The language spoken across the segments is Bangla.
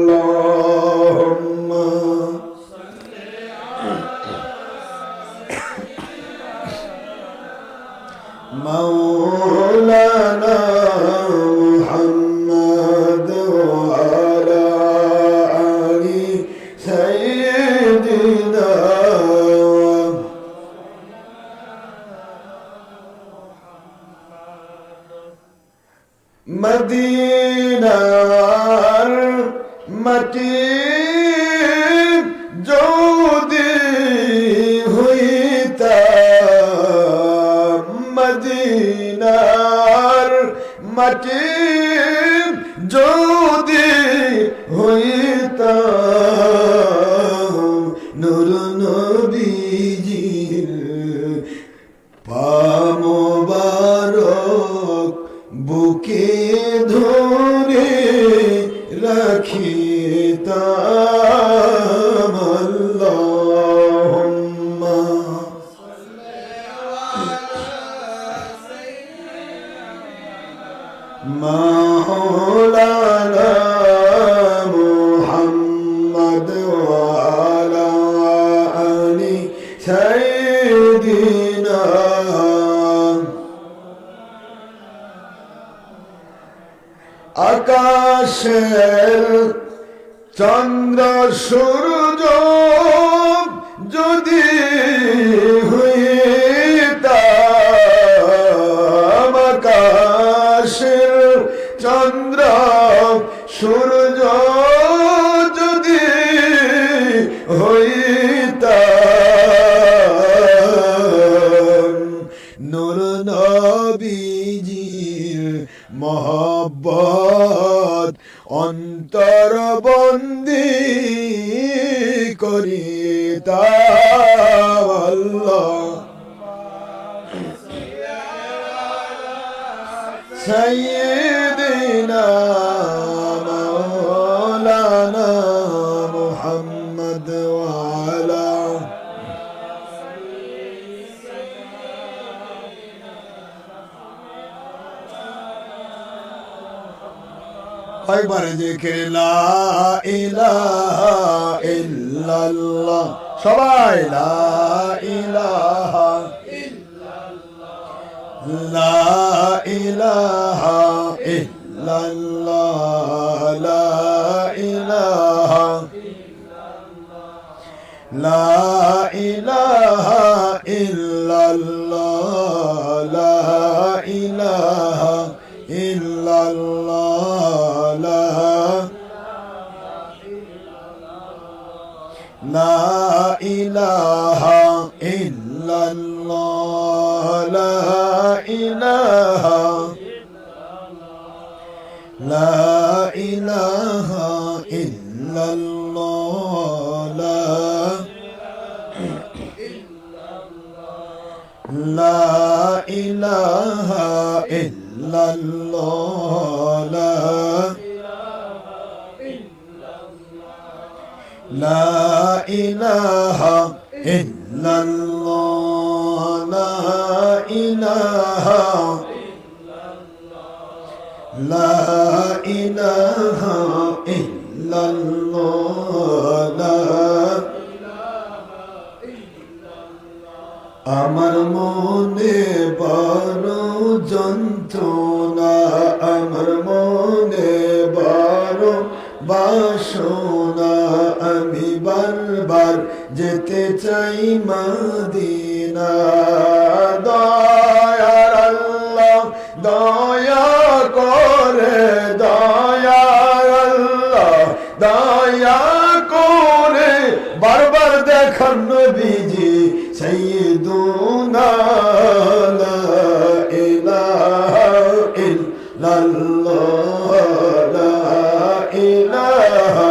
اللهم مولانا محمد وعلى آل سيدنا মদিনার মাটি যদি হইতাম মদিনার মাটি যদি হইতাম নূর নবীজির পা মোবারক বুকে ধরে রাখিতাম আল্লাহুম্মা মাওলানা মুহাম্মদ ওয়া আলা আলি সাইয়্যিদিনা আকাশের চন্দ্র সূর্য যদি হইতাম আকাশের চন্দ্র সূর্য যদি হইতাম নূর নবীজির মহব্বত অন্তর বন্দি করিতাম আল্লাহ সাইয়্যিদিনা মাওলানা মুহাম্মদ ওয়া আলা কয়বার জিকির লা ইলাহা ইল্লাল্লাহ সবাই লা ইলাহা ইল্লাল্লাহ লা ইলাহা ইল্লাল্লাহ লা ইলাহা ইল্লাল্লাহ লা ইলাহা ইল্লাল্লাহ লা ইলাহা ইল্লাল্লাহ লা ইলাহা ইল্লাল্লাহ লা ইলাহা লা ইলাহা ইল্লাল্লাহ লা ইলাহা ইল্লাল্লাহ লা ইলাহা ইল্লাল্লাহ লা ইলাহা ইল্লাল্লাহ আমার মনে বড় যন্ত্রণা আমার মনে বড় বাসনা আমি বারবার যেতে চাই মদিনা দয়ার আল্লাহ দয়া করে দয়ার আল্লাহ দয়া করে বারবার দেখান নবীজি সাইয়্যিদুনা লা ইলাহা ইল্লাল্লাহ লা ইলাহা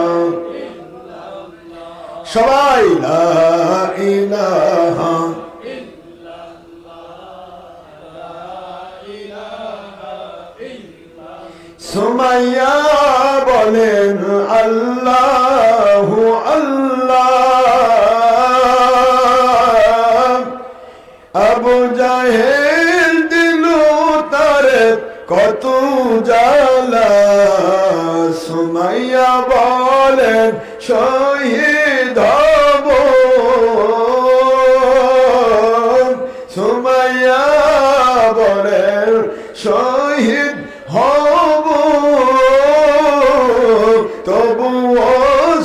সবাই লা ইলাহা সুমাইয়া বলেন আল্লাহু আল্লাহ আবু জাহেল দিল তারে কত জ্বালা সুমা সুমাইয়া বলেন শহীদ হব, সুমাইয়া বলেন শহীদ হব, তবুও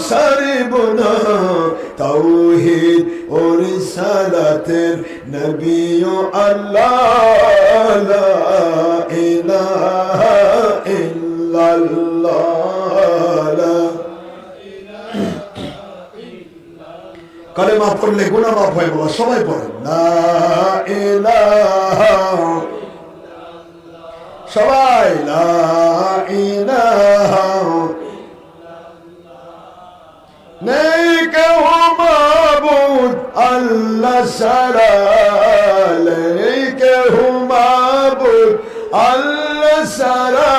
ছাড়ব না তাওহীদ ও রিসালাতের নবী ও আল্লাহ, লা ইলাহা ইল্লাল্লাহ। কালেমা পড়লে গুনাহ মাফ হয়, বলা সবাই পড়েন লা ইলাহা, সবাই লা ইলাহা, নেই কেউ মাবুদ আল্লাহ ছাড়া, নেই কেউ মাবুদ আল্লাহ ছাড়া,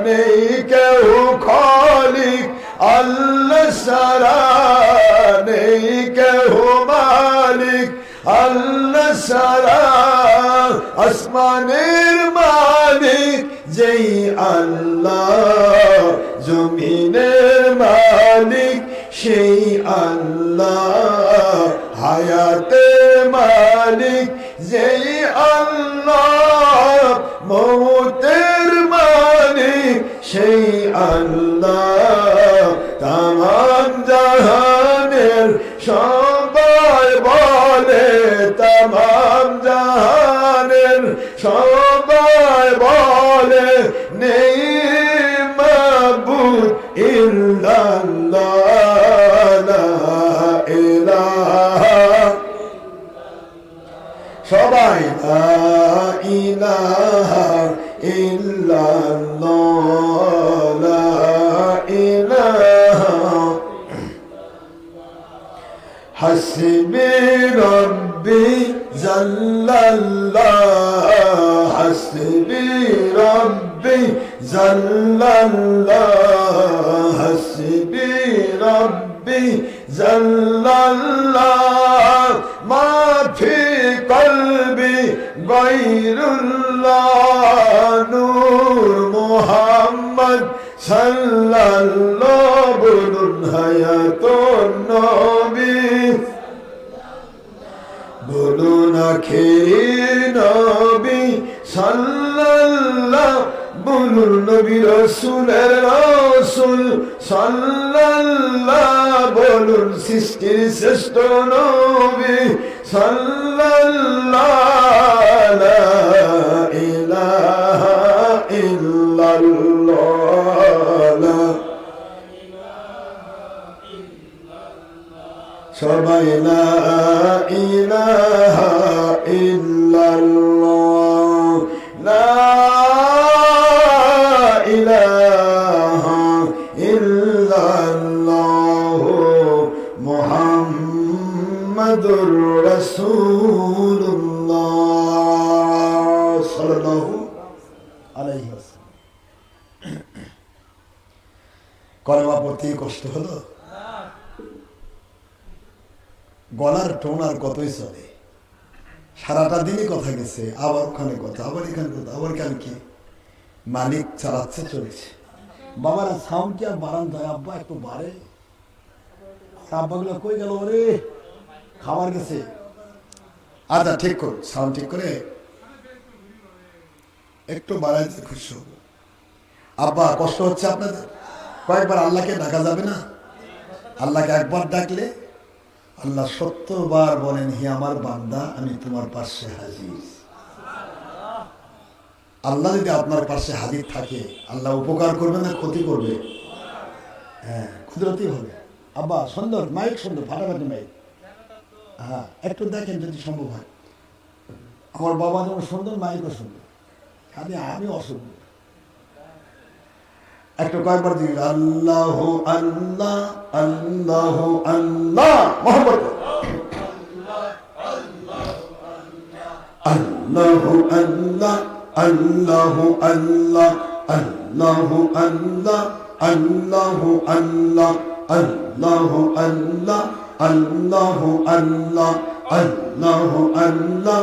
নেই কেউ খালিক আল্লাহ ছাড়া, নেই কেউ মালিক আল্লাহ ছাড়া, আসমানের মালিক যেই আল্লাহ, জমিনের মালিক সেই আল্লাহ, হায়াতের মালিক যেই আল্লাহ, মৌতের মালিক সেই আল্লাহ, তামাম জাহানের সবাই বলে, তামাম জাহানের সবাই বলে, নেই মাবুদ ইল্লাল্লাহ, লা ইলাহা, সবাই লা ইলাহা ইল্লাল্লাহ, লা ইলাহা, হাসবি রব্বি জাল্লাল্লাহ, হাসবি রব্বি জাল্লাল্লাহ, হাসবি রব্বি জাল্লাল্লাহ, মা ফি কলবি গায়রুল্লাহ, নূর মুহাম্মদ সাল্লাল্লাহ, বলুন হায়াতুন নবী, বলুন আখির নবী সাল্লাল্লাহ, বলুন নবী রাসূলের রাসূল সাল্লাল্লাহ, বলুন সৃষ্টির শ্রেষ্ঠ নবী সাল্লাল্লাহ, লা ইলাহা ইল্লাল্লাহ, সবাই লা ইলাহা ইল্লাল্লাহ, লা ইলাহা ইল্লাল্লাহ, মুহাম্মাদুর রাসূলুল্লাহ সাল্লাল্লাহু আলাইহি ওয়াসাল্লাম। কলেমা পড়তে কষ্ট হলো? গলার টোন আর কতই চলে, সারাটা দিনই কথা গেছে, আবার ওখানে কথা, আবার এখানে কথা, আবার কালকে মালিক চালাচ্ছে চলেছে। বাবারা সাউন্ড কি আর বাড়ান যায়? আব্বা একটু বাড়ে, আব্বাগুলো কই গেল? ওরে খাবার গেছে। আচ্ছা ঠিক করুন, সাউন্ড ঠিক করে একটু বাড়াইতে খুশি হবো। আব্বা কষ্ট হচ্ছে আপনাদের? কয়েকবার আল্লাহকে ডাকা যাবে না? আল্লাহকে একবার ডাকলে আল্লাহ ৭০ বার বলেন, হে আমার বান্দা আমি তোমার পাশে হাজির। আল্লাহ যদি আপনার পাশে হাজির থাকে, আল্লাহ উপকার করবে না ক্ষতি করবে? হ্যাঁ, কুদরতি হবে। আব্বা সুন্দর মাইক, সুন্দর ফাটাফাটি মাইক। হ্যাঁ একটু দেখেন যদি সম্ভব হয়। আমার বাবা যেমন সুন্দর, মাইকও সুন্দর, খালি আমি অসুন্দর। একটু কয়েকবার দিন আল্লাহ আল্লাহ আল্লাহ আল্লাহ মোহাম্মদ আল্লাহ আল্লাহ আল্লাহ আল্লাহ আল্লাহ আল্লাহ আল্লাহ আল্লাহ আল্লাহ আল্লাহ আল্লাহ আল্লাহ আল্লাহ আল্লাহ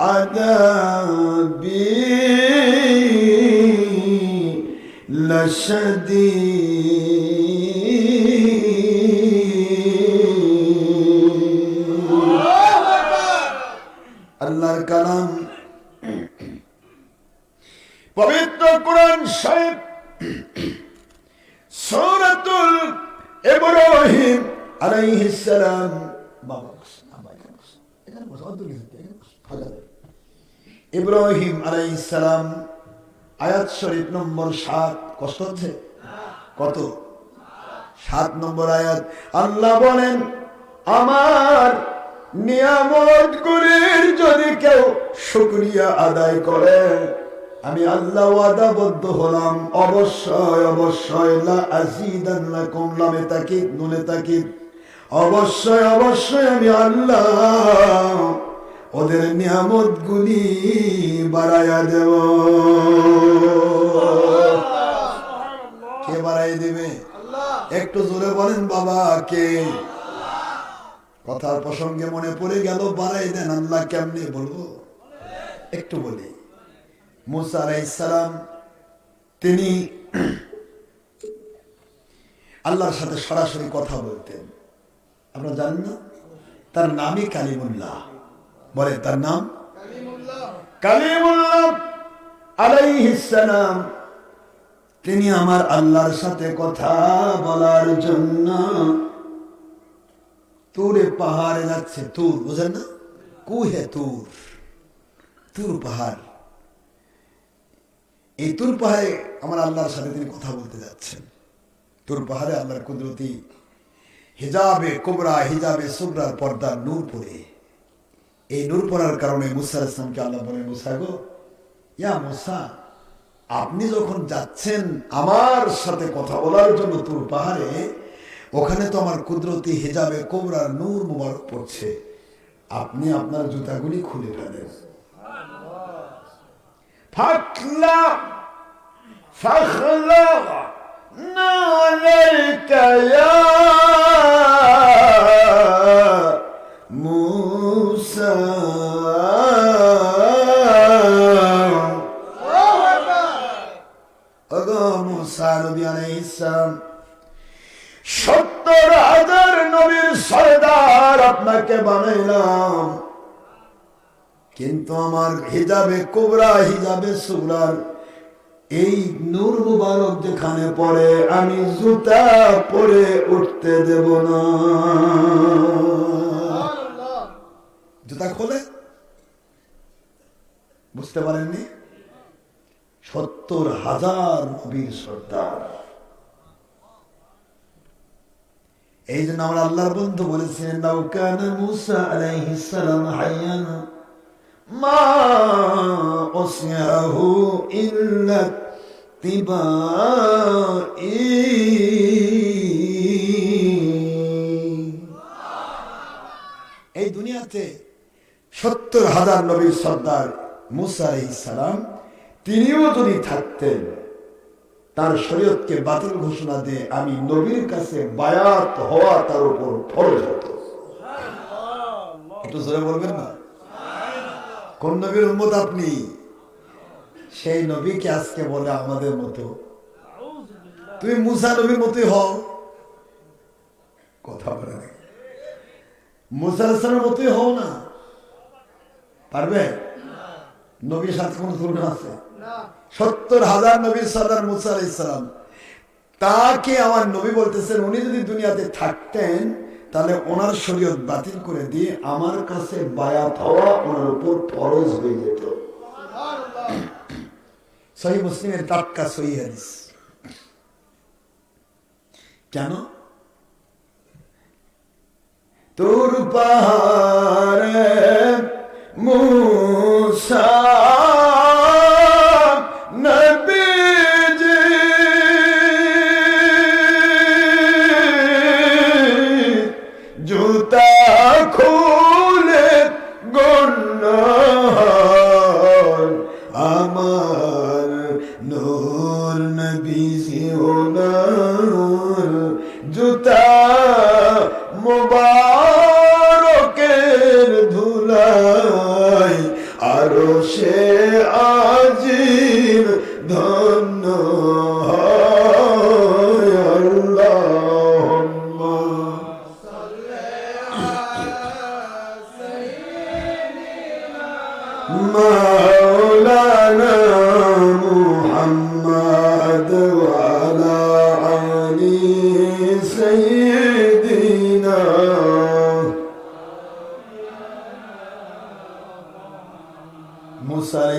عذابي لشديد আল্লাহর কালাম পবিত্র কোরআন শরীফ সূরাতুল ইব্রাহিম আলাইহিস সালাম ইব্রাহিম আলাইহিস সালাম আয়াত শরীফ নম্বর 7 কষ্ট হচ্ছে কত 7 নম্বর আয়াত আল্লাহ বলেন আমার নিয়ামতগুলির যদি কেউ শুকরিয়া আদায় করে আমি আল্লাহ ওয়াদাবদ্ধ হলাম অবশ্যই অবশ্যই লা আযীদান্নাকুম লামে তাকিদ নুনে তাকিদ অবশ্যই অবশ্যই আমি আল্লাহ ওদের নিয়ামতগুলি বাড়ায়া দেব কে বাড়াই দেবে একটু জোরে বলেন বাবা কে কথার প্রসঙ্গে মনে পড়ে গেল বাড়াই দেন আল্লাহ কেমনে বলবো একটু বলি মুসা আলাইহিস সালাম তিনি আল্লাহর সাথে সরাসরি কথা বলতেন আপনারা জানেন না তার নামই কালিমুল্লাহ বলে তার নাম কালিমুল্লাহ আলাইহিস সালাম তিনি আমার আল্লাহর সাথে কথা বলার জন্য তুরে পাহাড়ে যাচ্ছে তুর বুঝেন না কুহে তুর তুর পাহাড় এই তুর পাহাড়ে আমার আল্লাহর সাথে তিনি কথা বলতে যাচ্ছেন তুর পাহাড়ে আল্লাহর কুদরতি হিজাবে কুবরা হিজাবে সুগরার পর্দার নূর পড়ে এই নূর পড়ার কারণে মুসা আলাইহিস সালামকে আল্লাহ বলেন মুসা গো ইয়া মুসা আপনি যখন যাচ্ছেন আমার সাথে কথা বলার জন্য তুর পাহাড়ে ওখানে তো আমার কুদরতি হিজাবে কুবরার নূর মুবারক পড়ছে আপনি আপনার জুতাগুলি খুলে ফেলেন ফাখলা ফাখলা নালাকা ইয়া মুসা ওগো মুসা নবী আলাইহিস সালাম ৭০,০০০ নবীর সরদার আপনাকে বানাইলাম কিন্তু আমার হিজাবে কুবরা হিজাবে সুগরার এই নূর মুবারক যেখানে পড়ে আমি জুতা পরে উঠতে দেব না জুতা খোলে বুঝতে পারেননি ৭০,০০০ নবীর সর্দার এই জন্য আমার আল্লাহর বন্ধু বলেছিলেন লাউ কানা মুসা আলাইহিস সালাম হাইয়ান মা উসিয়াহু ইল্লা তিবাই এই দুনিয়াতে ৭০,০০০ নবীর সর্দার মুসা আলাইহিস সালাম তিনিও যদি থাকতেন তার শরীয়তকে বাতিল ঘোষণা দিয়ে আমি নবীর কাছে বায়াত হওয়া তার উপর ফরজ হতো একটু জোরে বলবেন না কোন নবীর উম্মত আপনি সেই নবীকে আজকে বলে আমাদের মতো তুমি মুসা নবীর মতোই হও কথা বলে না মুসা আলাইহিস সালামের মতোই হও না পারবে নবীর সাথে কোন তুলনা আছে ৭০,০০০ নবীর সর্দার মুসা আলাইহিস সালাম তাকে আমার নবী বলতেছেন উনি যদি দুনিয়াতে থাকতেন তাহলে ওনার শরীয়ত বাতিল করে দিয়ে আমার কাছে বায়াত হওয়া ওনার উপর ফরজ হয়ে যেত সহিহ মুসলিমের টাটকা সহিহ হাদিস কেন তুর পাহাড়ে মুসা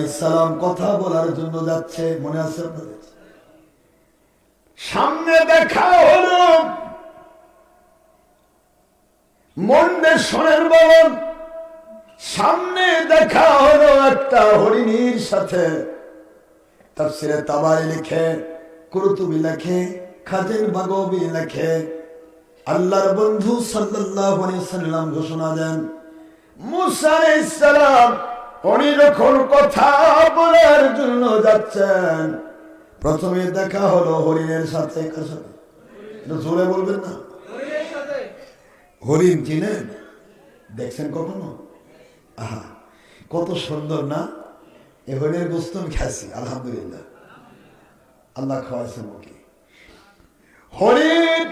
আলাইহিস সালাম কথা বলার জন্য যাচ্ছে, মনে আছে আপনাদের? সামনে দেখা হলো মন্ডেশ্বরের বন, সামনে দেখা হলো একটা হরিণীর সাথে। তাফসীরে তাবারি লিখে, কুরতুবী লিখে, খাজিন বাগবী লিখে, আল্লাহর বন্ধু সাল্লাল্লাহু আলাইহি সাল্লাম ঘোষণা দেন, মুসা আলাইহিস সালাম উনি যখন কথা বলার জন্য যাচ্ছেন, প্রথমে দেখা হলো হরিণের সাথে। কার সাথে? জোরে বলবেন না। হরিণ চিনেন? দেখছেন কখনো? আহা, কত সুন্দর না! এই হরিণের গোস্ত আমি খাইছি, আলহামদুলিল্লাহ, আল্লাহ খাওয়াইছেন ওকে। হরিণ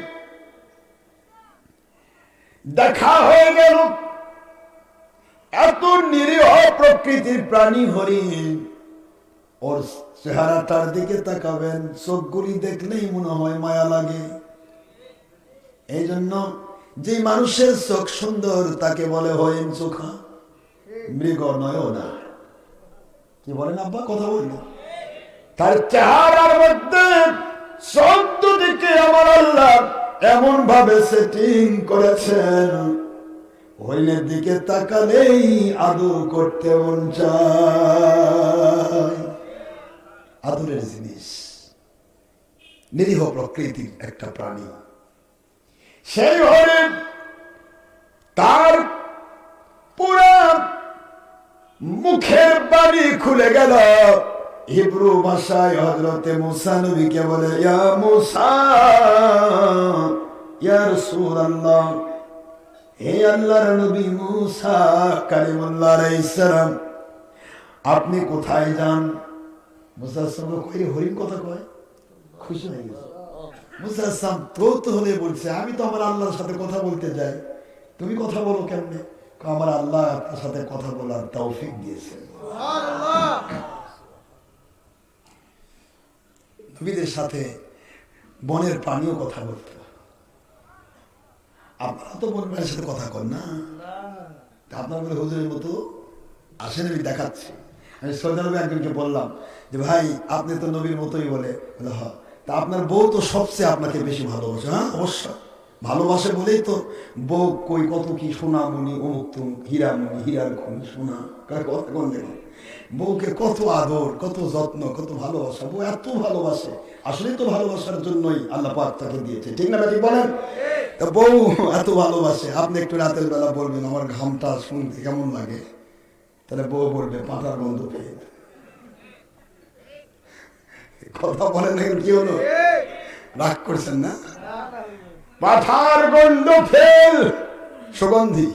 দেখা হয়ে গেল। এত নিরীহ প্রকৃতির প্রাণী হরিণ, ওর চেহারাটার দিকে তাকাবেন, চোখগুলি দেখলেই মনে হয় মায়া লাগে। এই জন্য যে মানুষের চোখ সুন্দর তাকে বলে হরিণ চোখা, মৃগ নয় না। কি বলেন আব্বা? কথা বলল। তার চেহারার মধ্যে চোখ দুদিকে আমার আল্লাহ এমন ভাবে সেটিং করেছেন, হরিণের দিকে তাকালেই আদর করতে মন চায়। আদরের জিনিস, নিরীহ প্রকৃতির একটা প্রাণী। সেই হরিণ তার পুরা মুখের বাড়ি খুলে গেল। হিব্রু ভাষায় হযরতে মুসা নবীকে বলে, ইয়া মুসা, ইয়া রাসূলুল্লাহ, হে আল্লাহর নবী মুসা কালিমুল্লাহ আলাইহিস সালাম, আপনি কোথায় যান? মুসা সঙ্গে কই হরিণ কথা কয়, খুশি হয়ে গেছে। মুসা সাম তো হলে বলছে, আমি তো আমার আল্লাহর সাথে কথা বলতে যাই, তুমি কথা বলো কেমনে? আমার আল্লাহ আপনার সাথে কথা বলার তৌফিক দিয়েছেন। সুবহানাল্লাহ। নবীদের সাথে বনের প্রাণীও কথা বলতো। আপনারা তো বনের সাথে কথা কন না, আপনার বলে হুজুরের মতো আসেন, আমি দেখাচ্ছি। আমি সৌদি আরবে একজনকে বললাম যে ভাই আপনি তো নবীর মতোই বলে, হ্যাঁ, তা আপনার বউ তো সবচেয়ে আপনাকে বেশি ভালোবাসে। হ্যাঁ অবশ্যই ভালোবাসে বলেই তো বউ কই কত কি সোনামণি, অমুক তুম, হীরামণি, হীরার খুন, সোনা, কথা কোন দেখুন, বউকে কত আদর, কত যত্ন, কত ভালোবাসা। বউ এত ভালোবাসে, আসলেই তো ভালোবাসার জন্যই আল্লাহ পাক তাকে দিয়েছে, ঠিক না ঠিক বলেন? তা বউ এত ভালোবাসে, আপনি একটু রাতের বেলা বলবেন আমার ঘামটা শুনতে কেমন লাগে, তাহলে বউ বলবে পাটার গন্ধ পেয়ে। কথা বলেন না, কি হলো? রাগ করছেন না? পাঠার গন্ধ ফেল, সুগন্ধি,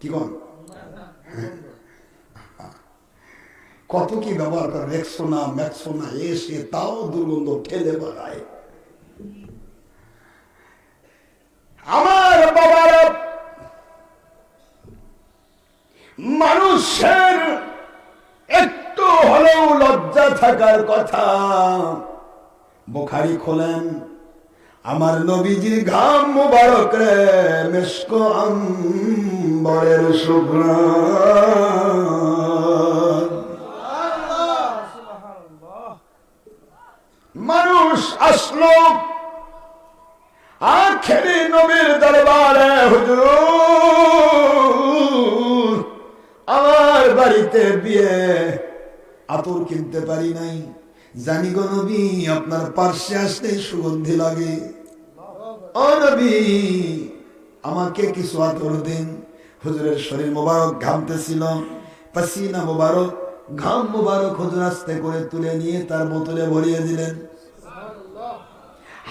কি কোন কত কি ব্যবহার করে, রেক্সোনা ম্যাক্সোনা এসে তাও দুর্গন্ধ ঠেলে বেড়ায়। আমার বাবার মানুষের একটু হলেও লজ্জা থাকার কথা। বুখারী খোলেন, আমার নবীজির ঘাম মুবারক রে মিশক আম্বরের সুঘ্রাণ। মানুষ আসলো আখেরি নবীর দরবারে, হুজুর আমার বাড়িতে বিয়ে, আতর কিনতে পারি নাই, জানি গো নবী আপনার পার্শ্বে আসলে সুগন্ধি লাগে, ও নবী আমাকে কিছু আতর দিন। হুজুরের শরীর মোবারক ঘামতেছিল, পাসিনা মোবারক, ঘাম মোবারক হুজুর আস্তে করে তুলে নিয়ে তার বোতলে ভরিয়ে দিলেন।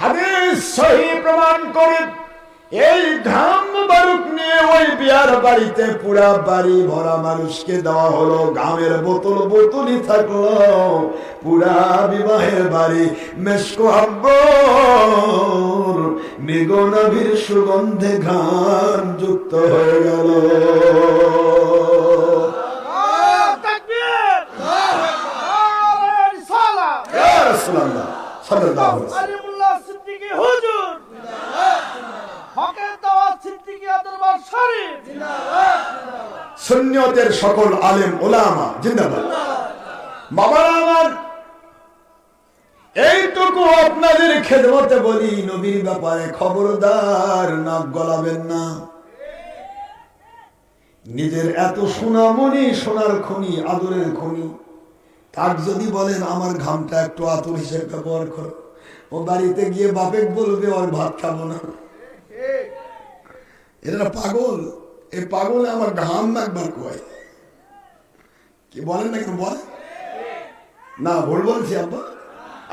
হাদিস সহিহ প্রমাণ করে এই ঘাম মুবারক নিয়ে ওই বিয়ার বাড়িতে পুরা বাড়ি ভরা মানুষকে দেওয়া হলো। ঘামের বোতল বোতলই থাকলো, পুরা বিবাহের বাড়ি মিশক আম্বর মৃগ নবীর সুগন্ধে ঘ্রাণ যুক্ত হয়ে গেল। সুন্নিয়তের সকল আলেম ওলামা জিন্দাবাদ। বাবারা আমার, এইটুকু আপনাদের খেদমতে বলি, নবীর ব্যাপারে খবরদার নাক গলাবেন না। নিজের এত সোনামণি, সোনার খনি, আদরের খনি, তার যদি বলেন আমার ঘামটা একটু আতর হিসেবে ব্যবহার করো, ও বাড়িতে গিয়ে বাপেক বলবে ওর ভাত খাবো না। এটা পাগল। এই পাগলে আমার ঘাম একবার কয়, কি বলেন না কেন বলেন না? ভুল বলছি আব্বা?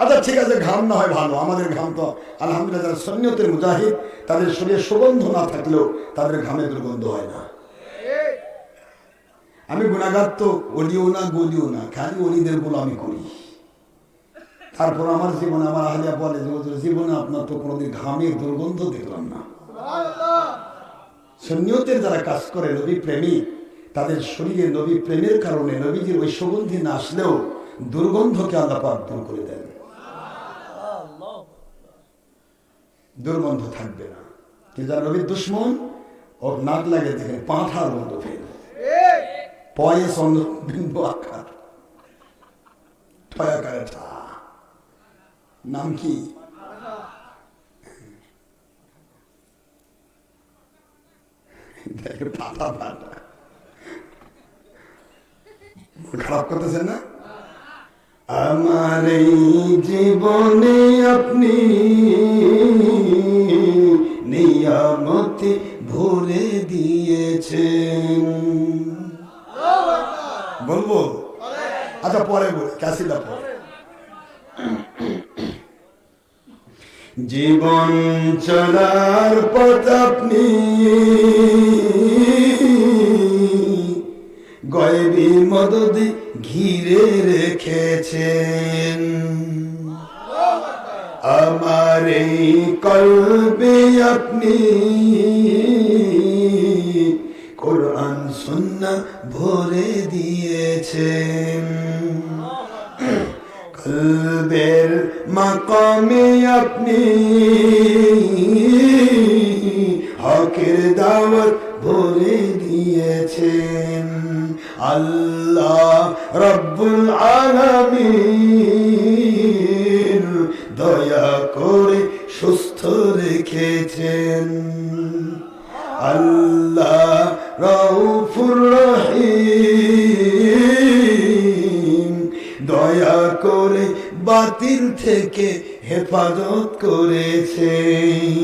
আচ্ছা ঠিক আছে, ঘাম না হয় ভালো, আমাদের ঘাম তো আলহামদুলিল্লাহ যারা সুন্নতের মুজাহিদ, তাদের শরীরে সুগন্ধ না থাকলেও তাদের ঘামে দুর্গন্ধ হয় না। আমি গুনাহগার তো, অলিও না গলিও না, খালি অলিদের গোলামি করি। তারপর আমার জীবনে আমার আহলিয়া বলে যে জীবনে আপনার তো কোনোদিন ঘামের দুর্গন্ধ দেখলাম না। সুন্নিয়তের যারা কাজ করে, নবী প্রেমিক, তাদের শরীরে নবী প্রেমের কারণে নবীজির ওই সুগন্ধি না আসলেও দুর্গন্ধকে আল্লাহ পাক দূর করে দেন, দুর্গন্ধ থাকবে না। কিন্তু যারা নবীর দুশ্মন, ওর নাক লাগে দেখেন পাঁঠার গন্ধ ফেল, পয়ে চন্দ্র বিন্দু আকার, ঠয়াকারে ঠা, নাম কি? পাতা পাতা খারাপ করতেছেন না? আমার এই জীবনে আপনি নিয়ামতে ভরে দিয়েছেন। বলবো? আচ্ছা পরে বল, ক্যাসিলা পরে। জীবন চলার পথ আপনি গয়বী মদদ ঘিরে রেখেছেন। আমার এই কলবে আপনি কোরআন সুন্নাহ ভরে দিয়েছেন। কলবের মাকামে আপনি হকের দাওয়াত ভরে দিয়েছেন। আল্লাহ রব্বুল আলামিন দয়া করে সুস্থ রেখেছেন। আল্লাহ রাউফুর রহিম দয়া করে বাতিল থেকে হেফাজত করেছেন।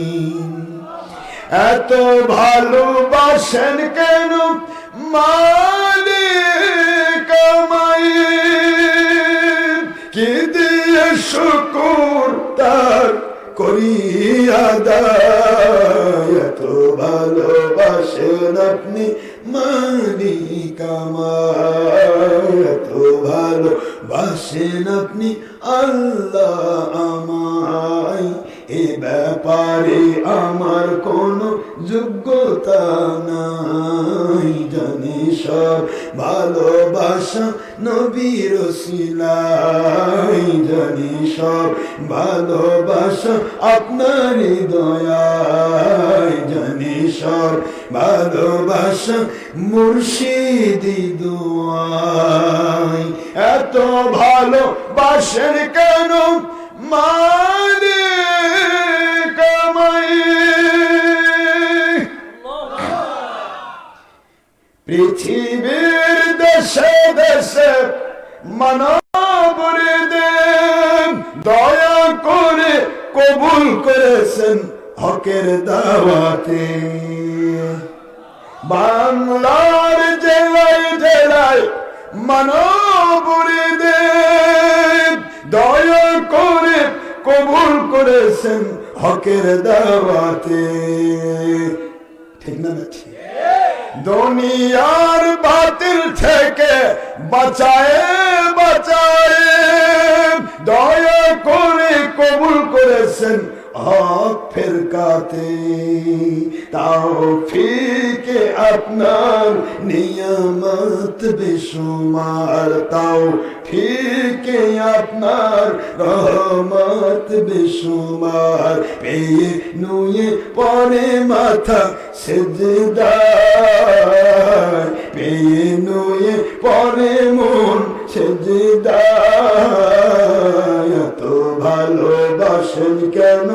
এত ভালোবাসেন কেন মালিক আমায়, কি দিয়ে শুকর তার করি আদায়। এত ভালোবাসেন আপনি মালিক আমায়, এত ভালোবাসেন আপনি আল্লাহ আমায়। এ ব্যাপারে আমার কোনো যোগ্যতা নাই, জানি সব ভালোবাসা নবীর ওসিলাই, জানি সব ভালোবাসা আপনার দয়ায়, জানি সব ভালোবাসা মুর্শিদি দুয়ায়। এত ভালোবাসেন কেন মালিক আমায়, পৃথিবীর দেশে দেশে মানব হৃদয় দয়া করে কবুল করেছেন হকের দাওয়াতে। বাংলার জেলায় জেলায় মানব হৃদয় দয়া করে কবুল করেছেন হকের দাওয়াতে। ঠিক না? দুনিয়ার বাতিল থেকে বাঁচায় বাঁচায় দয়া করে কবুল করেছেন হক ফেরকাতে, তাওফিকে আপনার নিয়ামত বেশুমার, তাওফিকে আপনার রহমত বেশুমার, পেয়ে নুয়ে পরে মাথা সেজদায়, পেয়ে নুয়ে পরে মন সেজদায়, এত ভালোবাসেন কেন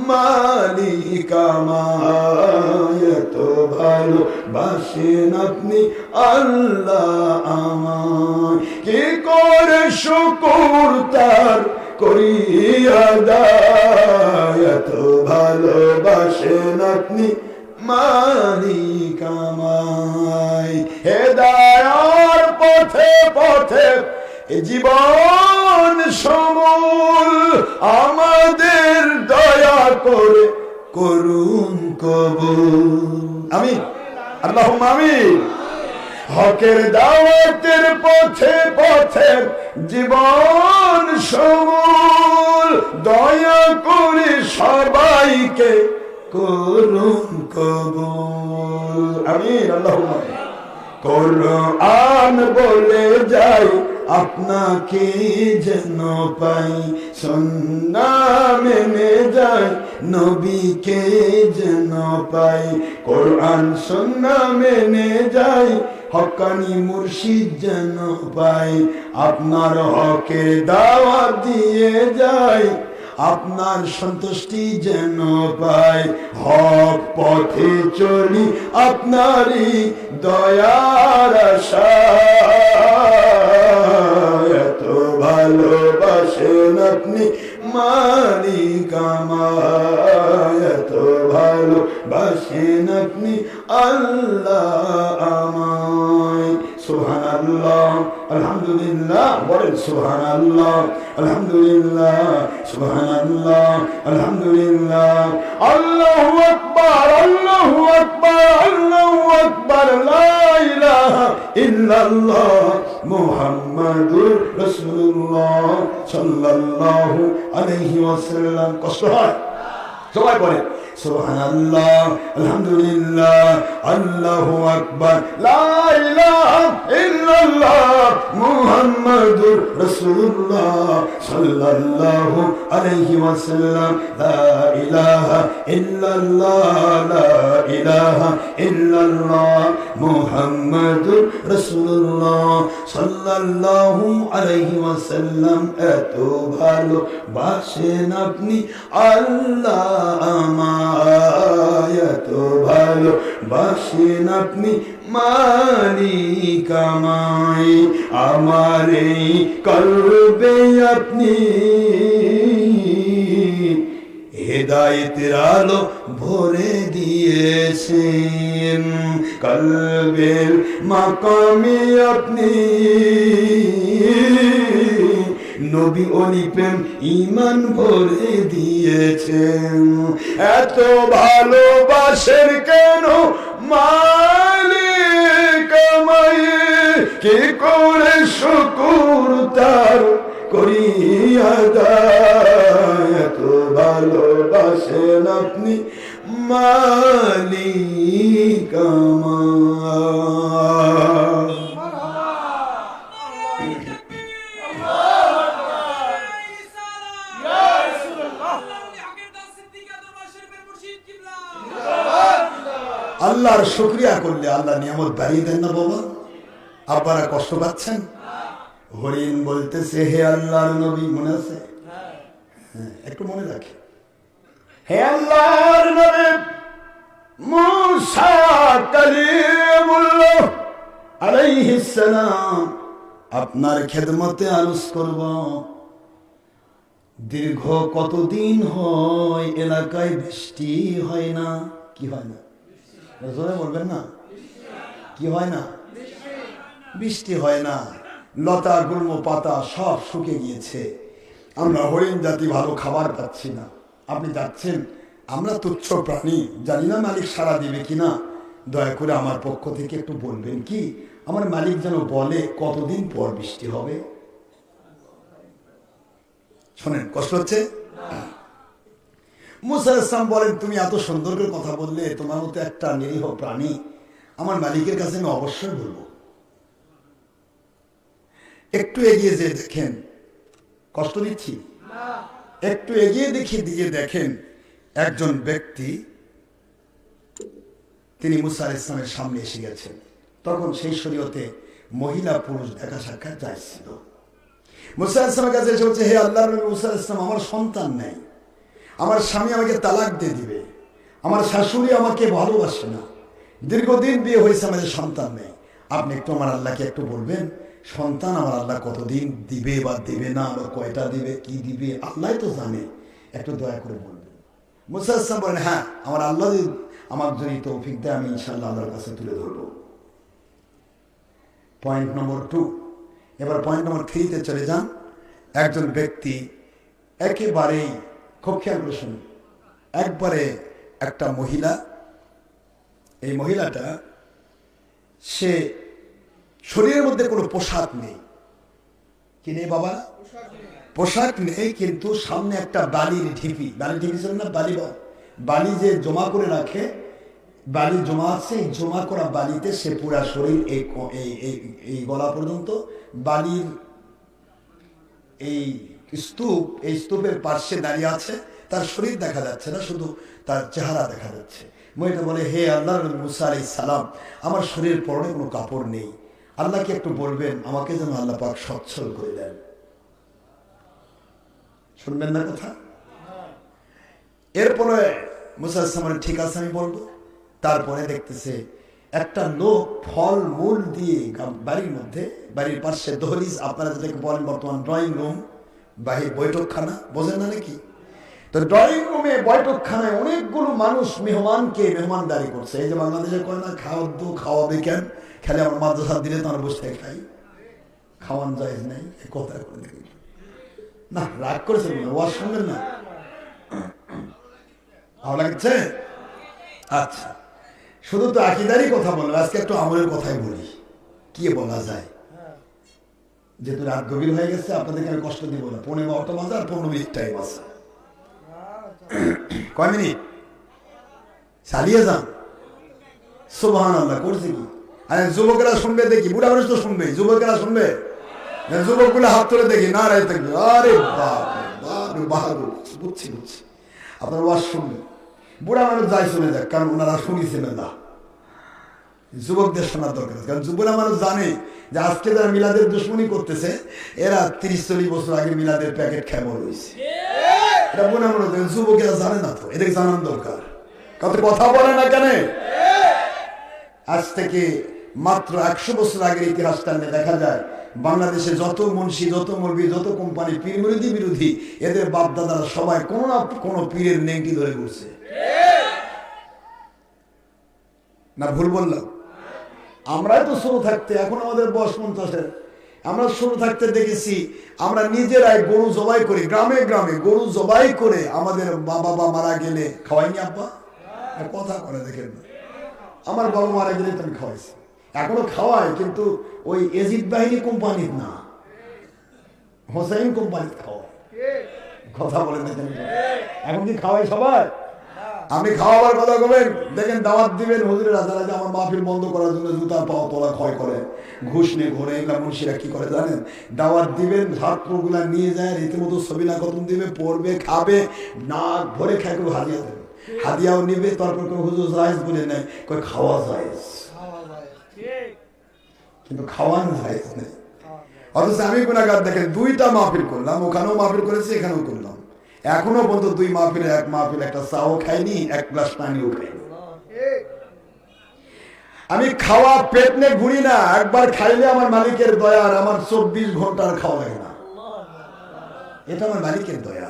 মালিক আমায়, এত ভালোবাসেন আপনি আল্লাহ আমায়, কি করে শুকর তার করি আদায়, এত ভালোবাসেন আপনি মালিক আমায়, হেদায়ার পথে পথে জীবন সমূল আমাদের দয়া করে করুন কবুল, আমিন আল্লাহুম্মা আমিন। হকের দাওয়াতের পথে পথে জীবন সমূল দয়া করে সবাইকে করুন কবুল, আমিন আল্লাহুম্মা আমিন। কোরআন বলে যাই আপনাকে যেন পাই, সুন্নাহ মেনে যাই নবীকে যেন পাই, কোরআন সুন্নাহ মেনে যাই হক্কানি মুর্শিদ যেন পাই, আপনার হকে দাওয়াত দিয়ে যাই আপনার সন্তুষ্টি যেন পাই, হক পথে চলি আপনারই দয়ার আশায়, এত ভালোবাসেন আপনি মালিক আমায়, এত ভালোবাসেন আপনি আল্লাহ আমায়। সুবহানাল্লাহ আলহামদুলিল্লাহ, বলেন সুবহানাল্লাহ আলহামদুলিল্লাহ, সুবহানাল্লাহ আলহামদুলিল্লাহ, আল্লাহু আকবার আল্লাহু আকবার আল্লাহু আকবার, লা ইলাহা ইল্লাল্লাহ মুহাম্মাদুর রাসূলুল্লাহ সাল্লাল্লাহু আলাইহি ওয়াসাল্লাম। কষ্ট হয়? সবাই বলেন সুবহানাল্লাহ আলহামদুলিল্লাহ আল্লাহু আকবার, লা ইলাহা ইল্লাল্লাহ মুহাম্মাদুর রাসূলুল্লাহ সাল্লাল্লাহু আলাইহি ওয়াসাল্লাম, লা ইলাহা ইল্লাল্লাহ লা ইলাহা ইল্লাল্লাহ মুহাম্মাদুর রাসূলুল্লাহ সাল্লাল্লাহু আলাইহি ওয়াসাল্লাম, এত ভালোবাসেন আপনি আল্লাহ আমায়, এত ভালোবাসেন আপনি মালিক আমায়, আমার এই কলবে আপনি হেদায়েতের আলো ভরে দিয়েছেন, কলবের মাকামে আপনি নবী ওলি প্রেম ঈমান ভরে দিয়েছেন, এত ভালোবাসেন কেন মালিক আমায়, কি করে শুকর তার করি আদায়, এত ভালোবাসেন আপনি মালিক আমায়। আল্লাহর শুকরিয়া করলে আল্লাহ নিয়ামত বাড়িয়ে দেন না বাবা? আপনারা কষ্ট পাচ্ছেন? হরিণ বলতেছে, হে আল্লাহর নবী, মনে আছে? হ্যাঁ, একটু মনে রাখে, হে আল্লাহর নবী মুসা কালিমুল্লাহ আলাইহিস সালাম, আপনার খেদমতে আরজ করব। দীর্ঘ কতদিন হয় এলাকায় বৃষ্টি হয় না? কি হয় না? জোরে বলবেন না, কি হয় না? বৃষ্টি হয় না, লতা গুল্ম পাতা সব শুকে গিয়েছে, আমরা হরিণ জাতি ভালো খাবার পাচ্ছি না। আপনি যাচ্ছেন, আমরা তুচ্ছ প্রাণী, জানি না মালিক সাড়া দিবে কিনা, দয়া করে আমার পক্ষ থেকে একটু বলবেন কি আমার মালিক যেন বলে কতদিন পর বৃষ্টি হবে। শোনেন, কষ্ট হচ্ছে? মুসা আলাইহিস সালাম বলেন, তুমি এত সুন্দর করে কথা বললে, তোমার মতো একটা নিরীহ প্রাণী আমার মালিকের কাছে আমি অবশ্যই বলবো। একটু এগিয়ে যে দেখেন, কষ্ট দিচ্ছি, একটু এগিয়ে দিয়ে দেখেন একজন ব্যক্তি তিনি মুসা আলাইহিস সালামের সামনে এসে গেছেন। তখন সেই শরীয়তে মহিলা পুরুষ দেখা সাক্ষাৎ জায়েজ ছিল। মুসা আলাইহিস সালামের কাছে এসে বলছে, হে আল্লাহর নবী মুসা আলাইহিস সালাম, আমার সন্তান নেই, আমার স্বামী আমাকে তালাক দিয়ে দিবে, আমার শাশুড়ি আমাকে ভালোবাসে না, দীর্ঘদিন বিয়ে হয়েছে, আমাদের সন্তান নেই, আপনি একটু আমার আল্লাহকে একটু বলবেন সন্তান আমার আল্লাহ কতদিন দিবে বা দিবে না, বা কয়টা দিবে, কি দিবে আল্লাহ তো জানে, একটু দয়া করে বলবেন। মুসা আলাইহিস সালাম বলেন, হ্যাঁ আমার আল্লাহ আমার যদি তৌফিক দেয় আমি ইনশাআল্লাহ আল্লাহর কাছে তুলে ধরবো। Point number 2। এবার পয়েন্ট নম্বর 3-তে চলে যান। একজন ব্যক্তি একেবারেই, খুব খেয়াল করে শুনুন, একবারে একটা মহিলা, এই মহিলাটা সে শরীরের মধ্যে কোনো পোশাক নেই, কি নেই বাবা? পোশাক নেই, কিন্তু সামনে একটা বালির ঢিপি, বালির ঢিপি ছিল না, বালি যে জমা করে রাখে, বালি জমা আছে, জমা করা বালিতে সে পুরা শরীর এই গলা পর্যন্ত বালির এই স্তূপ, এই স্তূপের পার্শ্বে দাঁড়িয়ে আছে, তার শরীর দেখা যাচ্ছে না, শুধু তার চেহারা দেখা যাচ্ছে। মহিলা বলে, হে আল্লাহর নবী মুসা আলাইহিস সালাম, আমার শরীরের পরনে কোনো কাপড় নেই, আল্লাহকে একটু বলবেন আমাকে যেন আল্লাহ পাক সচ্ছল করে দেন। শুনবেন না কথা? এরপরে মুসা আলাইহিস সালাম ঠিক আছে আমি বলবো। তারপরে দেখতেছে একটা লোক ফল মূল দিয়ে বাড়ির মধ্যে, বাড়ির পাশে দহলিজ, আপনারা যেটাকে বলেন বর্তমান ড্রয়িং রুম, বাহির বৈঠকখানা, বোঝেন না নাকি? তো ড্রয়িং রুমে বৈঠকখানায় অনেকগুলো মানুষ মেহমানকে মেহমানদারি করছে। এই যে বাংলাদেশে কয় না, খাওয়াদ্য খাওয়াবে কেন, খেলে আমার মাদ্রাসা দিলে তো আমরা বসে খাই, খাওয়ান যায় নাই, কথা করে দেখি না, রাগ করেছে ওয়াজ শুনবেন না, ভালো লাগছে? আচ্ছা, শুধু তো আকিদারই কথা বলবো, আজকে একটু আমলের কথাই বলি, কি বলা যায়, যেহেতু রাত গভীর হয়ে গেছে আপনাদেরকে আমি কষ্ট দিব না। 15 বাজে আর 15 মিনিট টাইম আছে, কয় মিনিট চালিয়ে যান। সুবহানাল্লাহ, করছে কি? আরে যুবকেরা শুনবে দেখি, বুড়া মানুষ তো শুনবে, যুবকেরা শুনবে, যুবকগুলো হাত তুলে দেখি, না রায় থাকবে, আরে বাহাদুর, বুঝছি আপনার ওয়াজ শুনবে, বুড়া মানুষ যাই শুনে যাক, কারণ ওনারা শুনিছেন না, যুবকদের শোনার দরকার, কারণ বুড়া মানুষ জানে যে আজকে যারা মিলাদের দুশ্মনী করতেছে এরা 30-40 বছর আগে মিলাদের প্যাকেট খেয়ে বড় হয়েছে। এটা বুড়া মানুষ, যুবকেরা জানে না, তো এদের জানার দরকার, কত কথা বলে না কেন? আজ থেকে মাত্র 100 বছর আগের ইতিহাস টানলে দেখা যায় বাংলাদেশে যত মুন্সি, যত মৌলবি, যত কোম্পানি পীর মুরিদি বিরোধী, এদের বাপ দাদারা সবাই কোনো না কোনো পীরের নেংটি ধরে ঘুরছে, না ভুল বললাম? আমরাই তো শুরু থাকতে, এখন আমাদের বয়স 50-এর, আমরা শুরু থাকতে দেখেছি আমরা নিজেরাই গরু জবাই করি, গ্রামে গ্রামে গরু জবাই করে আমাদের বাবা মারা গেলে খাওয়াইনি আব্বা? কথা করে দেখেন না, আমার বাবা মারা গেলে তো আমি খাওয়াইছি, এখনো খাওয়াই, কিন্তু ওই এজিদ বাহিনী কোম্পানির না, হোসাইন কোম্পানির খাওয়াই। কথা বলেন দেখেন, এখন কি খাওয়াই সবাই? আমি খাওয়াবার কথা বলবেন, দেখেন দাওয়াত দিবেন, হুজুরের রাজা আমার মাহফিল বন্ধ করার জন্য জুতার পাওয়া তোলা ক্ষয় করে, ঘুষ নিয়ে ঘুরে, এগুলা মুন্সিরা কি করে জানেন? দাওয়াত দিবেন, ছাত্রগুলা নিয়ে যায়, রীতিমতো সবিনা কতম দিবে, পড়বে, খাবে, নাক ভরে খায়, কেউ হাদিয়া দেবে, হাদিয়াও নিবে, তারপর কেউ হুজুর জায়েজ বলে নেয়, কয় খাওয়া জায়েজ, কিন্তু খাওয়ানো জায়েজ নেই। অথচ আমি গুনাহগার, দেখেন 2টা মাহফিল করলাম, ওখানেও মাহফিল করেছি, এখানেও করলাম, এখনো পর্যন্ত 2 মাহফিলে, এক মাহফিল একটা চাও খাইনি, 1 গ্লাস পানিও খাইনি। আমি খাওয়া পেট নিয়ে ঘুরি না, একবার খাইলে আমার মালিকের দয়া, আর আমার 24 ঘন্টার খাওয়া লাগে না, এটা আমার মালিকের দয়া,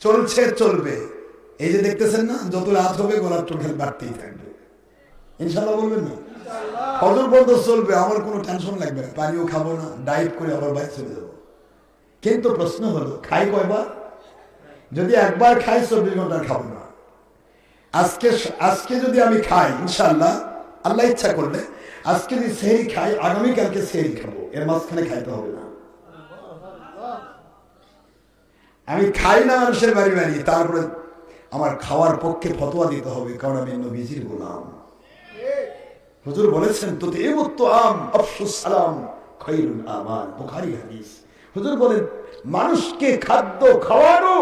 চলছে চলবে। এই যে দেখতেছেন না, যত রাত হবে গলার টোকেল বাড়তেই থাকবে, ইনশাল্লাহ বলবেন না? ফজর পর্যন্ত চলবে, আমার কোনো টেনশন লাগবে না, পানিও খাবো না, ডায়েট করে আবার বাইরে চলে যাবো। কিন্তু প্রশ্ন হলো, খাই কয়বার? যদি একবার খাই 24 ঘন্টা খাবো না। আজকে যদি আমি খাই, ইনশাআল্লাহ আল্লাহ ইচ্ছা করলে আজকে যদি সেহরি খাই, আগামীকালকে সেহরি খাবো, এর মাঝখানে খাইতে হবে না। আমি খাই না মানুষের বাড়ি বাড়ি, তারপরে আমার খাওয়ার পক্ষে ফতোয়া দিতে হবে, কারণ আমি নবীজির গোলাম। হুজুর বলেছেন তুতিমুত-তুআম আফশুস সালাম খায়রুল আমাল, বুখারী হাদিস। হুজুর বলেন মানুষকে খাদ্য খাওয়ানো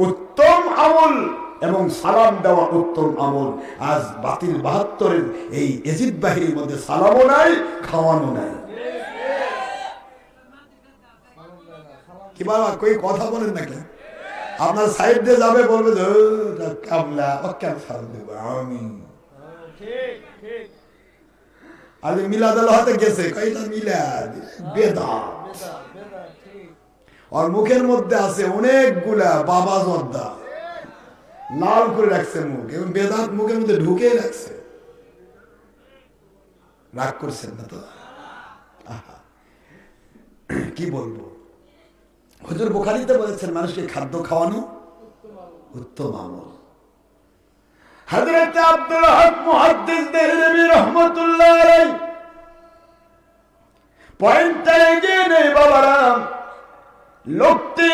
উত্তম আমল এবং সালাম দেওয়া উত্তম আমল। আজ বাতিল ৭২-এর এই এজিদ বাহিনীর মধ্যে সালামও নাই, খাওয়ানো নাই। কি বাবা কই কথা বলেন না কেন? আপনার সাইড দিয়ে যাবে, বলবে যে কামলা ও কেন সালাম দেব আমি। আজ মিলাদ হতে গেছে, কইটা মিলাদ বেদাত। আর মুখের মধ্যে আছে অনেকগুলা বাবা জর্দা, লাল করে রাখছে মুখ, এবং বেদাত মুখের মধ্যে ঢুকে রাখছে। রাগ করছেন না তো? কি বলবো, হুজুর বুখারীতে বলেছেন মানুষকে খাদ্য খাওয়ানো উত্তম আমল। হযরত আব্দুল হক মুহাদ্দিস দেহলভী রাহমাতুল্লাহ আলাইহি পয়েন্টে এগিয়ে নেই বাবারা। লোকটি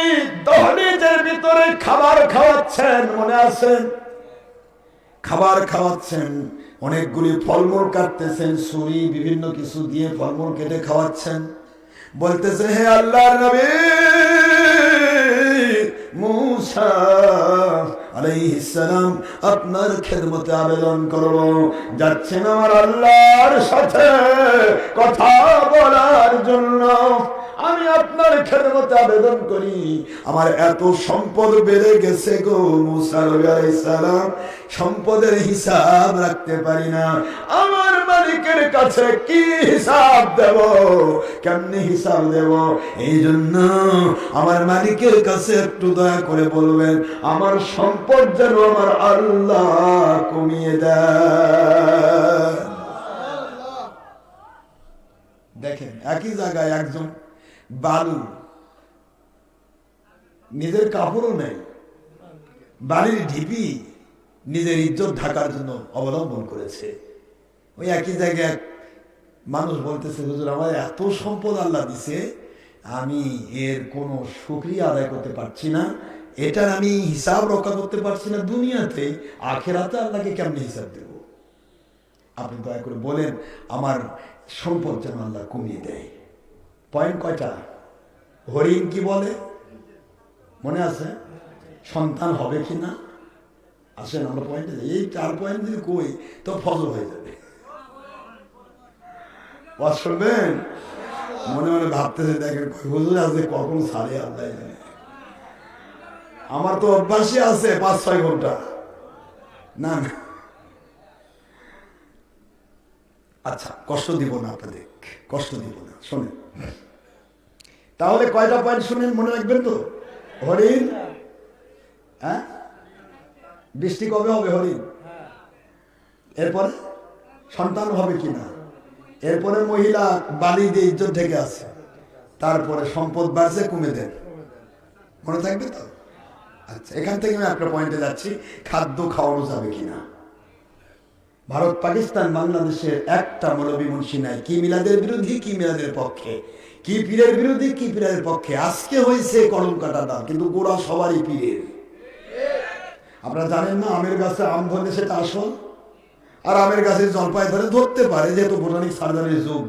দহলিজের ভিতরে খাবার খাওয়াচ্ছেন, মনে আছেন? খাবার খাওয়াচ্ছেন, অনেকগুলি ফলমূল কাটতেছেন, ছুরি বিভিন্ন কিছু দিয়ে ফলমূল কেটে খাওয়াচ্ছেন। বলতেছে হে আল্লাহর নবী মুসা আলাইহিস সালাম, আপনার খেদমতে আবেদন করব। যাচ্ছেন আমার আল্লাহর সাথে কথা বলার জন্য। আমি আপনার খেদমতে আবেদন করি, আমার এত সম্পদ বেড়ে গেছে গো মুসা আলাইহিস সালাম, সম্পদের হিসাব রাখতে পারি না। আমার মালিকের কাছে কি হিসাব দেব, কেমনে হিসাব দেব? এই জন্য আমার মালিকের কাছে একটু দয়া করে বলবেন আমার সম্পদ যেন আমার আল্লাহ কমিয়ে দেয়। দেখেন একই জায়গায় একজন বালু, নিজের কাপড়ও নেই, বালির ঢিপি নিজের ইজ্জত ঢাকার জন্য অবলম্বন করেছে। ওই একই জায়গায় মানুষ বলতেছে হুজুর আমার এত সম্পদ আল্লাহ দিছে, আমি এর কোনো শুকরিয়া আদায় করতে পারছি না, এটার আমি হিসাব রক্ষা করতে পারছি না দুনিয়াতে, আখেরাতে আল্লাহকে কেমনে হিসাব দেব? আপনি দয়া করে বলেন আমার সম্পদ যেন আল্লাহ কমিয়ে দেয়। পয়েন্ট কয়টা? হরিণ কি বলে মনে আছে? সন্তান হবে কিনা? আসেন আমরা পয়েন্টে যাই। এই 4 পয়েন্ট যদি কই তো ফজর হয়ে যাবে। শুনবেন মনে মনে ভাবতেছে দেখেন হুজুর আছে কখন ছাড়ে আল্লাহ জানে। আমার তো অভ্যাসই আছে 5-6 ঘন্টা। না না আচ্ছা কষ্ট দিব না আপনাদের, কষ্ট দিব না, শোনেন তাহলে কয়টা পয়েন্ট শুনেন মনে রাখবেন তো? হরিণ, হ্যাঁ বৃষ্টি কবে হবে? হরিণ, এরপরে সন্তান হবে কিনা, এরপরে মহিলা বালি দিয়ে ইজ্জত ঢেকে আছে, তারপরে সম্পদ বাড়ছে কমে দেন, মনে থাকবে তো? আচ্ছা এখান থেকে আমি একটা পয়েন্টে যাচ্ছি, খাদ্য খাওয়ানো যাবে কিনা। ভারত পাকিস্তান বাংলাদেশের একটা মৌলবী মুন্সি নাই কি মিলাদের বিরোধী কি মিলাদের পক্ষে, কি পীরের বিরোধী কি পীরের পক্ষে। আজকে হয়েছে কলম কাটাটা, কিন্তু গোড়া সবারই পীরের। আপনারা জানেন না আমের গাছে আম ধরলে সেটা আসল, আর আমের গাছে জলপাই ধরে ধরতে পারে, যেহেতু বোটানিক সার্জারির যুগ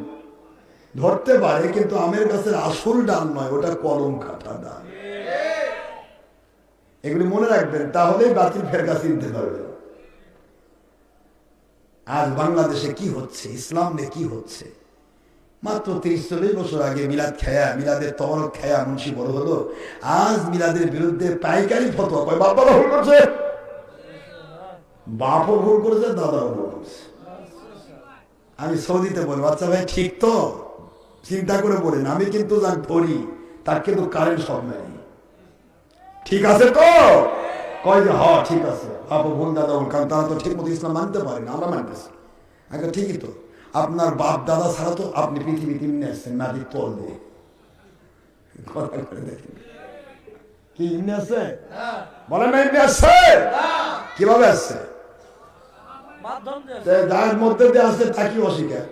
ধরতে পারে, কিন্তু আমের গাছের আসল ডাল নয়, ওটা কলম কাটা ডাল। এগুলি মনে রাখবেন, তাহলেই বাতিল ফেরকা চিনতে পারবেন। আজ বাংলাদেশে কি হচ্ছে, ইসলাম নিয়ে কি হচ্ছে। মাত্র 30-40 বছর আগে মিলাদ খায়া, মিলাদের তবরক খায়া মুন্সি বড় হলো, আজ মিলাদের বিরুদ্ধে পাইকারি ফতোয়া কয় বাপ দাদা ভুল করছে, বাপও ভুল করেছে দাদাও ভুল করছে। আমি সৌদিতে বলবো আচ্ছা ভাই ঠিক তো, চিন্তা করে বলেন, আমি কিন্তু যাক ধরি তার কিন্তু কারেন্ট সব নেই, ঠিক আছে তো? কয় যে হ্যাঁ ঠিক আছে, বাপও ভুল দাদা ভুল, কারণ তারা তো ঠিক মতো ইসলাম মানতে পারে না, আমরা মানতেছি। আগে ঠিকই তো, আপনার বাপ দাদা ছাড়া তো আপনি পৃথিবী তিমনে আসছেন নাদির তল দিয়ে, কথা করে দেখেন কি ইমনে আছে, বলেন না ইমনে আসছে? কিভাবে আসছে? যার মধ্যে দিয়ে আসছে তা কি অস্বীকার?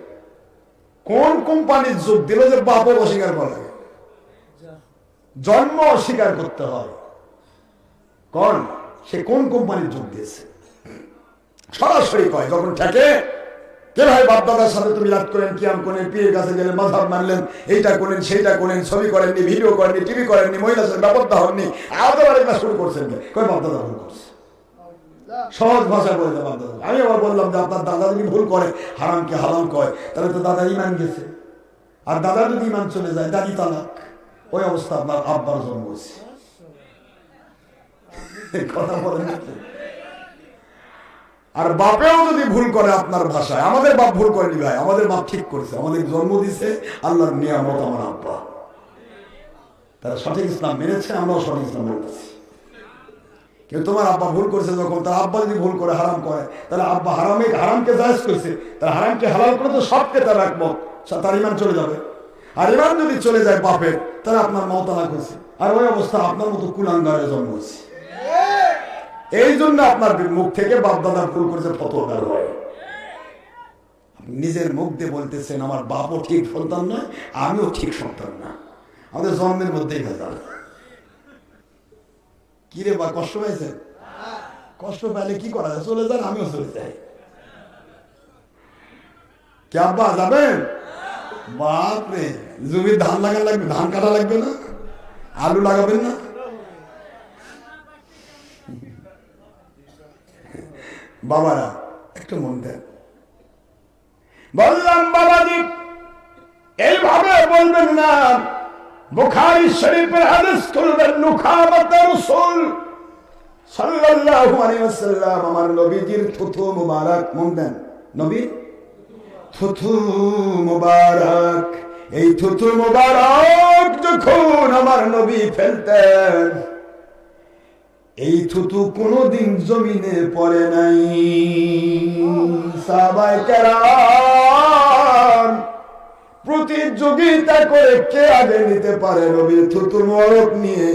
কোন কোম্পানির যোগ দিল যে বাপও অস্বীকার করা লাগে? জন্ম অস্বীকার করতে হয়। কোন সে কোন কোম্পানির যোগ দিয়েছে সরাসরি কয় যখন থাকে কে ভাই বাপ দাদার সাথে তুমি রাত করেন কিয়াম করেন পীরের কাছে গেলেন মাযহাব মানলেন এইটা করেন সেইটা করেন ছবি করেননি ভিডিও করেননি টিভি করেননি মহিলার সাথে ব্যাপারটা হননি আবার একটা শুরু করছেন কয় বাপ দাদা ভুল করছে সহজ ভাষায় বলে দেয় বাপ দাদা। আমি আবার বললাম যে আপনার দাদা যদি ভুল করে হারামকে হালাল কয় তাহলে তো দাদা ইমান গেছে আর দাদা যদি ইমান চলে যায় দাদি তালাক ওই অবস্থা আপনার আব্বার জন্ম হয়েছে কথা বলেন আর বাপেও যদি ভুল করে আপনার ভাষায় আমাদের বাপ ভুল করেনি ভাই আমাদের বাপ ঠিক করেছে আমাদের জন্ম দিছে আল্লাহর নিয়ামত আমার আব্বা তারা সঠিক ইসলাম মেনেছে আমরাও সঠিক ইসলাম মেনেছি কিন্তু তোমার আব্বা ভুল করেছে যখন তার আব্বা যদি ভুল করে হারাম করে তাহলে আব্বা হারামকে জায়েজ করেছে তার হারামকে হালাল করে তো সবকে তার একমত তার ইমান চলে যাবে আর ইমান যদি চলে যায় বাপের তাহলে আপনার মাও তালাক হয়েছে আর ওই অবস্থা আপনার মতো কুলাঙ্গারে জন্ম হয়েছে এই জন্য আপনার মুখ থেকে বাপ দাদা ভুল করেছে ফতোয়া বের হয় নিজের মুখ দিয়ে বলতেছেন আমার বাপও ঠিক সন্তান নয় আমিও ঠিক সন্তান না আমাদের জন্মের মধ্যেই ভেজাল কি রে বা কষ্ট হয়েছে কষ্ট পেলে কি করা যায় চলে যান আমিও চলে যাই কে আব্বা যাবেন বাপরে জমির ধান লাগান লাগবে ধান কাটা লাগবে না আলু লাগাবেন না বাবারা একটু মন দেন বললাম বাবাজি এইভাবে বলবেন না বুখারী শরীফের হাদিস করবেন নুখামত রাসূল সাল্লাল্লাহু আলাইহি ওয়াসাল্লাম আমার নবীজির থুথু মুবারক মন দেন নবী থুথু মুবারক এই থুথু মুবারক যখন আমার নবী ফেলতেন এই থুতু কোনদিন জমিনে পড়ে নাই সাহাবায়ে কেরাম প্রতিযোগিতা করে কে আগে নিতে পারে নবীর থুতু মোবারক নিয়ে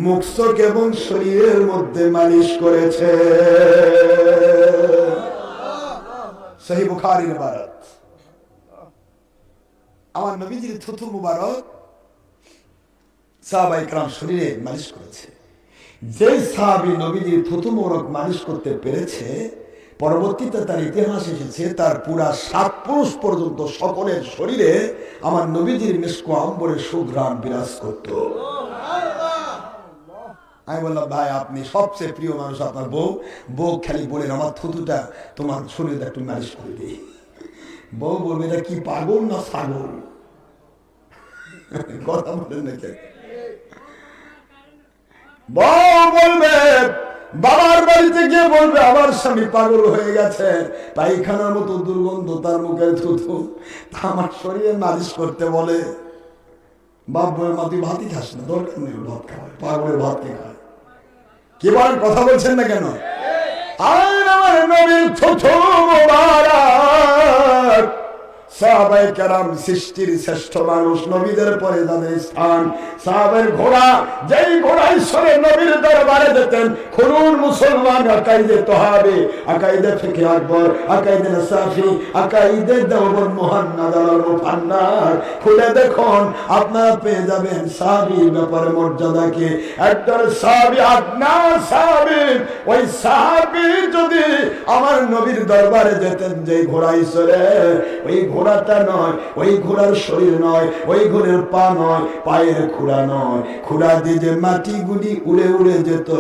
মুখ চোখ এবং শরীরের মধ্যে মালিশ করেছে সহিহ বুখারীর ইবারত আমার নবীজির থুতু মুবারক সাহাবায়ে কেরাম শরীরে মালিশ করেছে যে সাহাবী নবীজির থুতু মোবারক মালিশ করতে পেরেছে পরবর্তীতে তার ইতিহাস এসেছে তার পুরা 7 পুরুষ পর্যন্ত সকলের শরীরে আমার নবীজির মিশকু আম্বরের সুঘ্রাণ বিরাজ করত আমি বললাম ভাই আপনি সবচেয়ে প্রিয় মানুষ আপনার বউ খালি বলেন আমার থুতুটা তোমার শরীরে একটু মালিশ করে দিই বউ বলবে এটা কি পাগল না ছাগল কথা বলেন না কে বউ বলবে বাবার বাড়িতে গিয়ে বলবে আমার স্বামী পাগল হয়ে গেছে পায়খানার মতো দুর্গন্ধ তার মুখের থুতু আমার শরীরে মালিশ করতে বলে বাপ বলে মা তুই ভাতই খাস না দরকার নেই ভাত খাওয়ায় পাগলের ভাত কে খায় কি বলেন কথা বলছেন না কেন আমার নবীর থুতু মুবারক সাহাবায়ে কেরাম সৃষ্টির শ্রেষ্ঠ মানুষ নবীদের পরে যাদের স্থান সাহাবের ঘোড়া যেই ঘোড়ায় সরে নবীর দরবারে যেতেন খুলুন মুসলমান আকাইদে তহাবে আকাইদে ফিকহে আকবর আকাইদে নাসাফি আকাইদে দেওবন্দ মুহান্নাদ আল মুফান্নার খুলে দেখুন আপনারা পেয়ে যাবেন সাহাবীর ব্যাপারে মর্যাদাকে একজন সাহাবী আদনান সাহাবী ওই সাহাবী যদি আমার নবীর দরবারে যেতেন যেই ঘোড়ায় সরে ওই ঘোড়াটা নয় ওই ঘোড়ার শরীর নয় ওই ঘোড়ার পা নয় পায়ের খুঁড়া নয় খুঁড়া দিয়ে যে মাটিগুলি উড়ে উড়ে যেত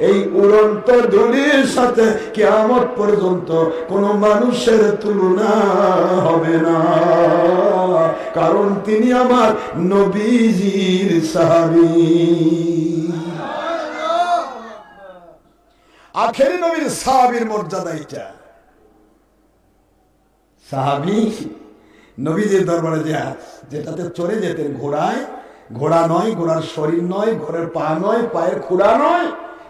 এই উড়ন্ত ধুলির সাথে কিয়ামত পর্যন্ত কোন মানুষের তুলনা হবে না কারণ তিনি আমার নবীজির সাহাবী আখেরি নবীর সাহাবীর মর্যাদা এটা সাহাবী নবীজির দরবারে যেটাতে চড়ে যেতেন ঘোড়ায় ঘোড়া নয় ঘোড়ার শরীর নয় ঘোড়ার পা নয় পায়ের খুঁড়া নয়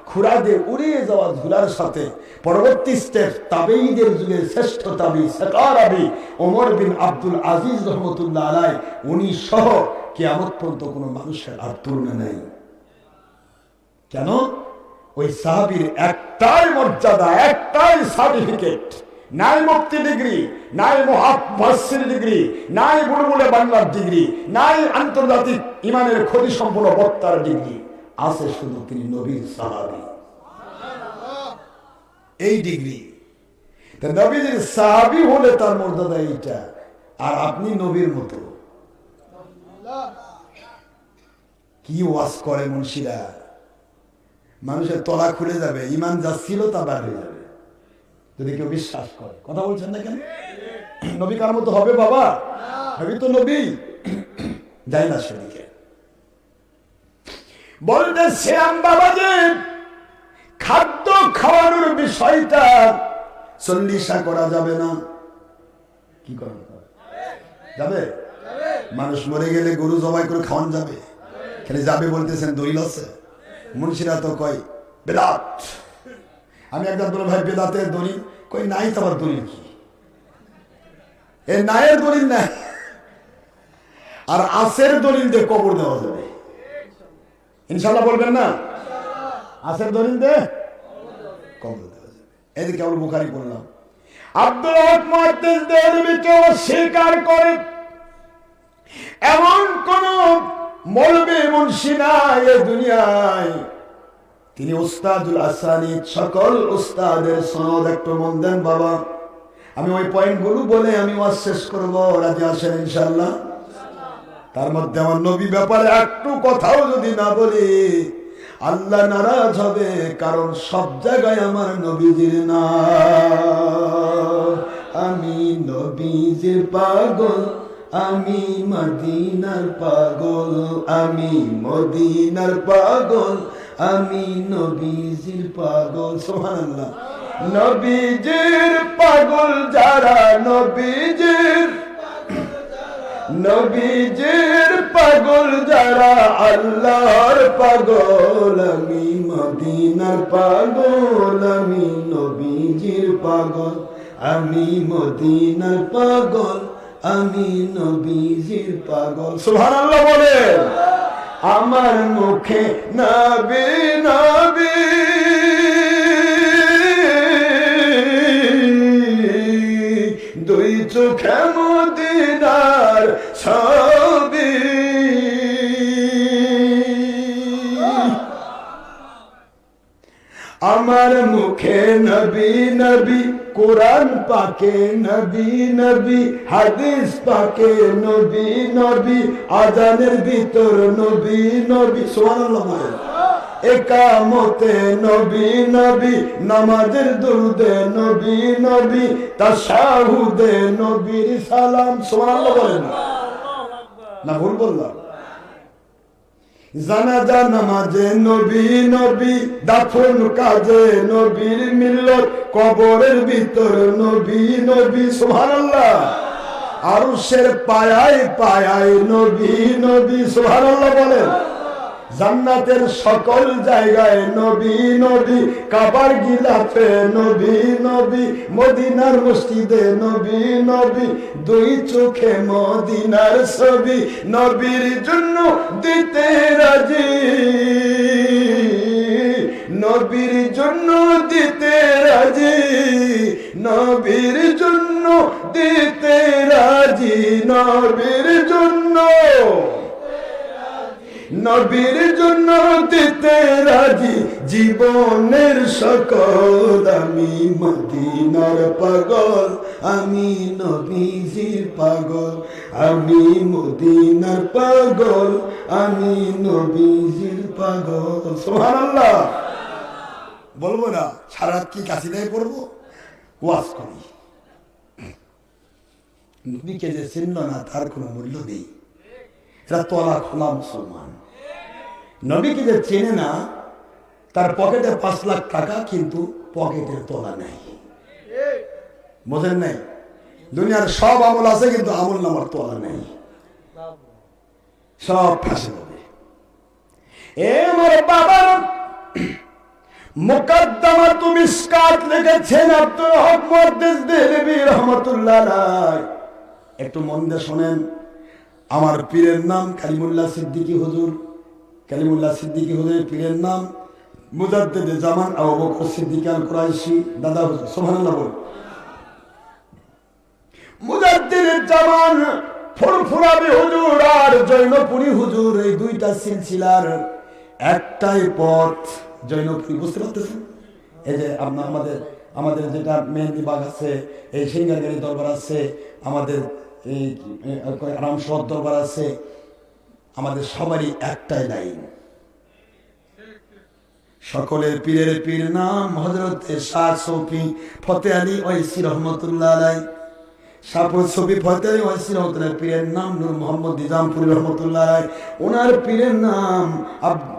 খুঁড়া দিয়ে উড়িয়ে যাওয়া ধুলার সাথে পরবর্তী স্টেপ তাবেঈদের যুগের শ্রেষ্ঠ তাবেঈ সাকারাবি ওমর বিন আব্দুল আজিজ রহমতুল্লাহ আলাইহি উনি সহ কিয়ামত পর্যন্ত কোনো মানুষের আর তুলনা নেই কেন ওই সাহাবীর একটাই মর্যাদা একটাই সার্টিফিকেট নাই মুফতি ডিগ্রি নাই মুহাদ্দিস ডিগ্রি নাই বুলবুলে বাংলার ডিগ্রি নাই আন্তর্জাতিক ইমানের খোঁজ সম্পন্ন বক্তার ডিগ্রি আছে শুধু তিনি নবীর সাহাবী এই ডিগ্রি। নবীজির সাহাবী হলে তার মর্যাদা এইটা, আর আপনি নবীর মতো। কি ওয়াজ করে মুন্সিরা, মানুষের তলা খুলে যাবে, ইমান যা ছিল তা বার হয়ে যাবে যদি কেউ বিশ্বাস করে। কথা বলছেন না কেন? নবী কার মতো হবে বাবা? নবী তো নবী, যাই না সেদিকে। বলতেছিলাম বাবা যে খাদ্য খাওয়ানোর বিষয়টা চল্লিশা করা যাবে না। কি করা যাবে? মানুষ মরে গেলে গরু জবাই করে খাওয়ান যাবে? খালি যাবে বলতেছেন, দলিল আছে? মুন্সিরা তো কয় বেদাত। আমি একবার বললাম ভাই বেদাতের দলিল কই? নাই তো আবার দলিল কি? এ নায়ের দলিল নাই, আর আসের দলিল দিয়ে কবর দেওয়া যাবে ইনশাল্লাহ। বলবেন না? আসের দলিল দিয়ে কবর দেওয়া যাবে। এদিকে কেবল বুখারী করলাম। আব্দুল হক মুহাদ্দিস দেহলভীকে অস্বীকার করে এমন কোন মৌলবী মুন্সি নাই এ দুনিয়ায়। তিনি উস্তাদুল আসানিদ, সকল উস্তাদের সনদ। একটু মন দেন বাবা, আমি ওই পয়েন্টগুলো বলে আমি ওয়াজ শেষ করব। রাজি আছেন ইনশাআল্লাহ? তার মধ্যে আমার নবী ব্যাপারে একটু কথাও যদি না বলি আল্লাহ নারাজ হবে, কারণ সব জায়গায় আমার নবীজির নাম। আমি নবীজির পাগল, আমি মদিনার পাগল, আমি মদিনার পাগল, আমি নবীজির পাগল। সুবহানাল্লাহ। নবীজির পাগল যারা, নবীজির পাগল যারা, আল্লাহর পাগল। আমি মদিনার পাগল, আমি নবীজির পাগল, আমি মদিনার পাগল, আমি নবীজির পাগল। সুবহানাল্লাহ বলে। আমার মুখে নবী নবী, দুই চোখে মদিনার ছবি। আমার মুখে নবী নবী, কোরআন পাকে নবী নবী, হাদিস পাকে নবী নবী, আজানের ভিতর নবী নবী। সুবহানাল্লাহ বলেন। একামতে নবী নবী, নামাজের দুরুদে নবী নবী, তাশাহুদে নবীর সালাম। সুবহানাল্লাহ বলেন না? ভুল বললাম? জানাজা নামাজে নবী নবী, দাফন কাজে নবীর মিল্লত, কবরের ভিতর নবী নবী। সুবহানাল্লাহ। আরশের পায়ায় পায়ায় নবী নবী। সুবহানাল্লাহ বলেন। জান্নাতের সকল জায়গায় নবী নবী, কাবার গিলাফে নবী নবী, মদিনার মসজিদে নবী নবী, দুই চোখে মদিনার ছবি। নবীর জন্য দিতে রাজি, নবীর জন্য দিতে রাজি, নবীর জন্য দিতে রাজি, নবীর জন্য, নবীর জন্য দিতে রাজি জীবনের সকল। আমি মদিনার পাগল, আমি নবীজির পাগল, আমি মদিনার পাগল, আমি নবীজির পাগল। সুবহানাল্লাহ বলবো না? সারা রাত কি কাশিদায় পড়বো? ওয়াজ করি। নবীকে যে চিহ্ন না তার কোনো মূল্য নেই। এরা তলা খোলা মুসলমান। নবীকে যে চেনে না তার পকেটে 5 লাখ টাকা, কিন্তু পকেটের তলা নাই। বোঝেন নাই? দুনিয়ার সব আমল আছে, কিন্তু আমল নামার তলা নাই, সব ফাঁসে যাবে। এ আমার বাবার মুকদ্দমাতুল মিসকাত লিখেছেন আব্দুল হক মুহাদ্দিস দেহলভী রাহমাতুল্লাহ আলাইহি। একটু মন দিয়ে শোনেন। আমার পীরের নাম কালিমুল্লাহ সিদ্দিকী হুজুর। কালিমুল্লাহ সিদ্দিকী হুজুরের পীরের নাম মুজাদ্দিদে জামান আবু বকর সিদ্দিক আল কুরাইশি দাদা হুজুর। সুবহানাল্লাহ বল। মুজাদ্দিদে জামান ফুরফুরাবি হুজুর আর জৈনপুরী হুজুর, এই দুইটা সিলসিলার একটাই পথ জৈনপুরী। বুঝতে পারতেছেন? এই যে আমাদের আমাদের যেটা মেহেন্দিবাগ আছে, এই সিঙ্গারগাড়ি দরবার আছে, আমাদের এই রামশহর দরবার আছে, আমাদের সবারই একটাই লাইন, সকলের পীরের পীর নাম হযরত শাহ সফি ফতে আলী ওয়াইসি রহমতুল্লাহ আলাইহি। শাহ সফি ফতে আলী ওয়াইসি রহমতুল্লাহ পীরের নাম নূর মোহাম্মদ নিজামপুরি রহমতুল্লাহ আলাইহি। ওনার পীরের নাম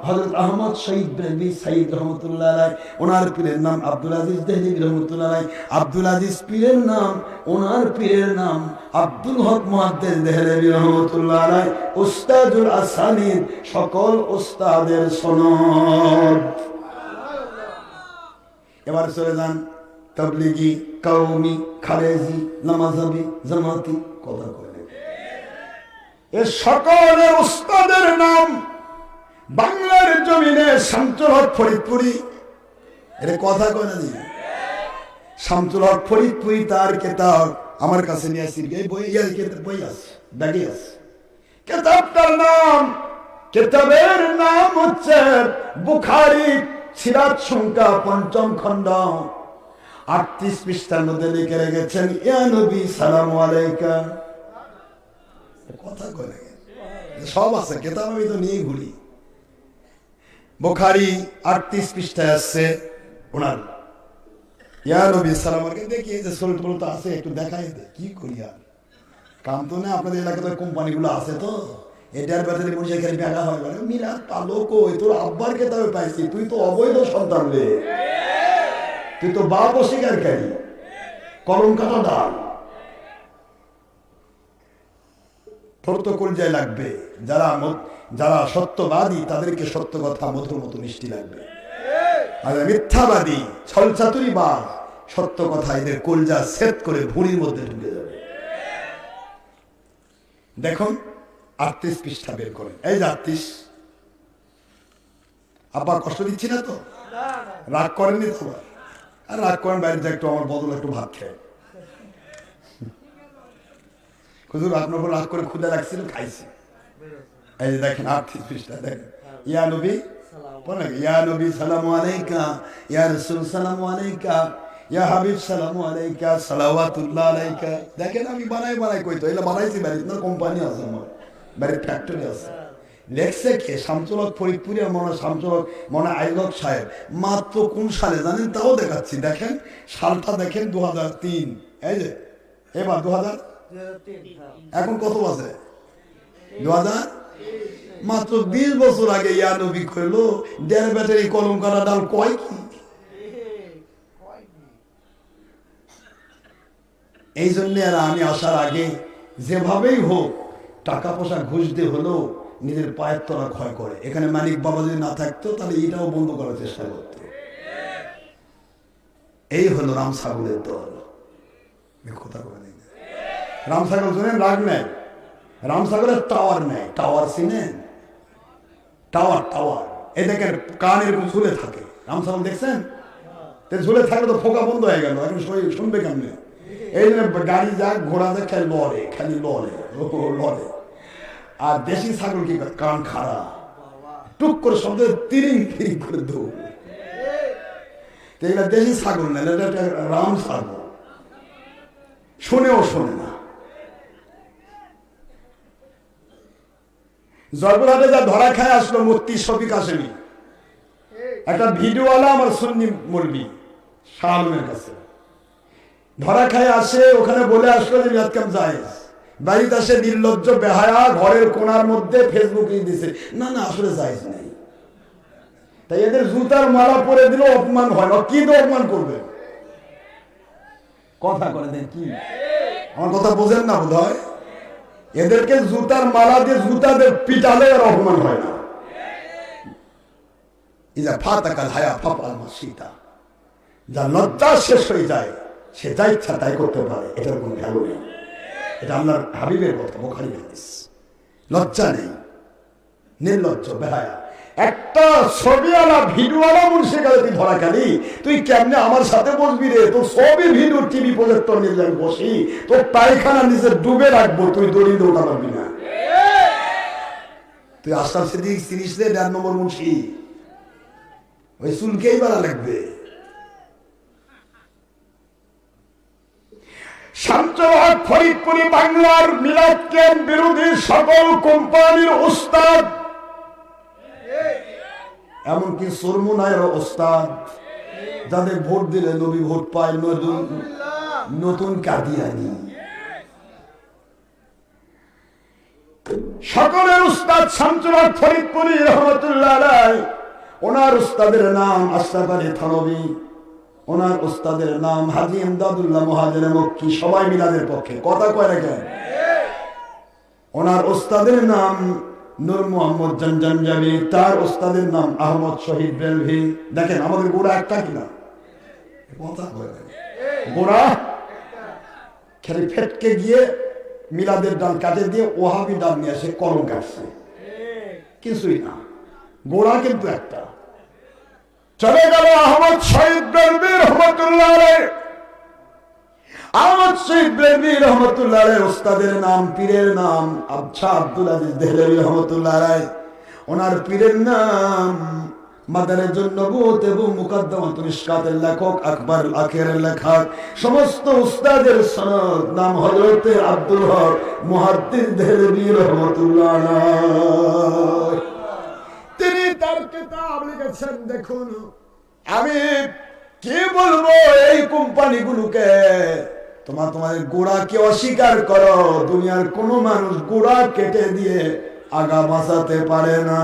হযরত আহমদ শহীদ ব্রেলভি সাইদ রহমতুল্লাহ আলাইহি। ওনার পীরের নাম আব্দুল আজিজ দেহলভী রহমতুল্লাহ আলাইহি। আব্দুল আজিজ পীরের নাম, ওনার পীরের নাম আব্দুল হক মুহাদ্দিস দেহলভী রহমতুল্লাহ আলাইহি। উস্তাদুল আসানিদ, সকল উস্তাদের সনদ। এবার চলে যান তাবলিগি, কওমি, খারেজি, নামাজাবি, জামাতি, কথা কয় এ সকলের উস্তাদের নাম বাংলার জমিনে শামসুল হক ফরিদপুরি, এটা কথা কয় না দিন, শামসুল হক ফরিদপুরি তার কিতাব আমার কাছে নিয়ে আসি, এই বই বই আছে, ব্যাগে আছে। কিতাবটার নাম, কিতাবের নাম হচ্ছে বুখারী সিরাত সংখ্যা ৫ম খণ্ড ৩৮ পৃষ্ঠার মধ্যে লিখে রেখেছেন, ইয়া নবী সালামু আলাইকা। কথা কয় সব আছে কিতাব, আমি তো নিয়ে ঘুরি। বুখারী ৩৮ পৃষ্ঠায় আছে ওনার ইয়া নবী সালাম আলাইকা। দেখি এই যে সলট বলতে আছে, একটু দেখাই দে, কি করি আর কাম তো না। আপনাদের এলাকাতে কোম্পানিগুলো আছে তো, এটার ব্যাটারি বসে এখানে বেড়া হয়, মানে মিলাদ পালো কই, তোর আব্বার কেতাবে পাইছি, তুই তো অবৈধ সন্তান রে, তুই তো বাপ অস্বীকারী, কলম কাটা ডাল, তোর তো কলজায় লাগবে। যারা সত্যবাদী তাদেরকে সত্য কথা মধুর মতো মিষ্টি লাগবে, আর মিথ্যাবাদী ছলচাতুরিবাজ সত্য কথা এদের কলজা সেট করে ভুঁড়ির মধ্যে ঢুকে যাবে। দেখুন ৩৮ পৃষ্ঠা বের করেন, এই যে ৩৮। আব্বা কষ্ট দিচ্ছি না তো, রাগ করেননি তো? আর রাগ করেন, বাইরে একটু আমার বদল একটু ভাত খেয়ে হুজুর আপনার উপর রাগ করে ক্ষুধা লাগছিল, খাইছি। এই যে দেখেন ৩৮ পৃষ্ঠা দেখেন, ইয়া নবী ইয়া নবী সালামু আলাইকা, ইয়া রাসূল সালামু আলাইকা, ইয়া হাবিব সালামু আলাইকা, সালাওয়াতুল্লাহ আলাইকা। দেখেন আমি বানাই কইতো, এগুলো বানাইছি বাড়িতে, না কোম্পানি আছে আমার বাড়ির, ফ্যাক্টরি আছে। লেখছে কে? শামসুল হক ফরিদপুরি, শামসুল হক আইলক সাহেব। মাত্র কোন সালে জানেন? তাও দেখাচ্ছি, দেখেন সালটা দেখেন, 2003। এই যে এবার 2000, এখন কত বাজে? 2000, মাত্র 20 বছর আগে ইয়া নবী কইলো, দেড় ব্যাটারি কলম কাটা ডাল কয় কি? এই জন্য আর আমি আসার আগে যেভাবেই হোক টাকা পয়সা ঘুষ দিয়ে হলেও নিজের পায়ের তলা ক্ষয় করে। এখানে মানিক বাবা যদি না থাকতো তাহলে এটাও বন্ধ করার চেষ্টা করতো। এই হলো রাম ছাগলের দল। কথা বলে রাম ছাগল শুনেন, রাগ নেই, রাম ছাগলের টাওয়ার নেই। টাওয়ার চিনেন? টাওয়ার এই দেখেন কান এরকম ঝুলে থাকে। রাম ছাগল দেখছেন? ঝুলে থাকলে তো ফোকা বন্ধ হয়ে গেল, এখন শুনবে কেমনে? এই জন্য গাড়ি যাক, ঘোড়া যাক, খালি লড়ে। আর দেশি ছাগল কি কান খাড়া, টুক করে শব্দ তিরিং করে দৌড়। এগুলা দেশি ছাগল না, এটা রাম ছাগল, শোনেও শোনে না। জয়পুরহাটে যা ধরা খায় আসলো মুফতি শফিক হাশেমি, একটা ভিডিওওয়ালা আমার সুন্নি মৌলবি শাহ আলমের কাছে ধরা খায় আসে, ওখানে বলে আসলো যে মিলাদ কাম জায়েজ। বাড়িতে আসে নির্লজ্জ বেহায়া, ঘরের কোণার মধ্যে ফেসবুকে দিছে, না আসলে জায়েজ নাই। তাই এদের জুতার মালা পরে দিলেও অপমান হয় না, কি তো অপমান করবে? কথা করে দেন কি? আমার কথা বোঝেন না বোধ হয়? এদেরকে জুতার মালা দিয়ে জুতাদের পিটালে আর অপমান হয় না। ইজা ফাতাকাল হায়া ফাফাল মাসিতা, যা লজ্জা শেষ হয়ে যায় সে যা ইচ্ছা তাই করতে পারে, এটার কোনো ভ্যালু নেই। এটা আল্লাহর হাবিবের কথা, বুখারী হাদিস। লজ্জা নেই, নির্লজ্জ বেহায়া। একটা ছবিওয়ালা ভিডিওওয়ালা মুন্সি কাছে তুই ধরা খালি, তুই কেমনে আমার সাথে বসবি রে? তোর সবই ভিডিও টিভি প্রজেক্টর নিয়ে বসি, তোর পায়খানা নিচে ডুবে রাখবো, তুই দড়ি দৌড়া পারবি না। তুই আশরাফ সিদ্দিক চিনিস রে? 1.5 নম্বর মুন্সি, ওই চুলকেই বাড়া লাগবে। শামসুল হক ফরিদপুরি বাংলার মিলাদ ক্যাম্প বিরোধী সকল কোম্পানির উস্তাদ, এমনকি সুরমুনায়ের উস্তাদ, যাদের ভোট দিলে নবী ভোট পায়, নতুন কাদিয়ানি, সকলের উস্তাদ শামসুল হক ফরিদপুরি রহমতুল্লাহ আলাইহি। ওনার উস্তাদের নাম আশরাফ আলী থানভী, ওনার উস্তাদের নাম হাজী ইমদাদুল্লাহ মুহাজির মক্কি। সবাই মিলাদের পক্ষে কথা কয় রাখেন। ওনার উস্তাদের নাম নূর মোহাম্মদ জঞ্জানজাবি, তার উস্তাদের নাম আহমদ শহীদ বেলভি। দেখেন আমাদের গোড়া একটা কিনা, গোড়া খালি ফেটকে গিয়ে মিলাদের ডাল কাটে দিয়ে ওহাবি ডাল নিয়ে এসে কলম কাটছে, কিছুই না, গোড়া কিন্তু একটা। চলে গেল আহমদ শহীদ বেলভি রহমতুল্লাহ আলাইহি। আহমদ শহীদ বেলভি রহমতুল্লাহ আলাইহি উস্তাদের নাম, পীরের নাম শাহ আব্দুল আজিজ দেহলভী রহমতুল্লাহ আলাইহি। ওনার পীরের নাম মাদারেজুন নবুওত এবং মুকদ্দমাতুল ইশকাতের লেখক, আকবর আখিরের লেখক, সমস্ত উস্তাদের সনদ নাম হযরত আব্দুল হক মুহাদ্দিস দেহলভী রহমতুল্লাহ আলাইহি। তিনি তার কিতাব লিখেছেন। দেখুন আমি কি বলবো এই কোম্পানিগুলোকে, তোমাদের গোড়াকে অস্বীকার করো, দুনিয়ার কোন মানুষ গোড়া কেটে দিয়ে আগা বাঁচাতে পারে না।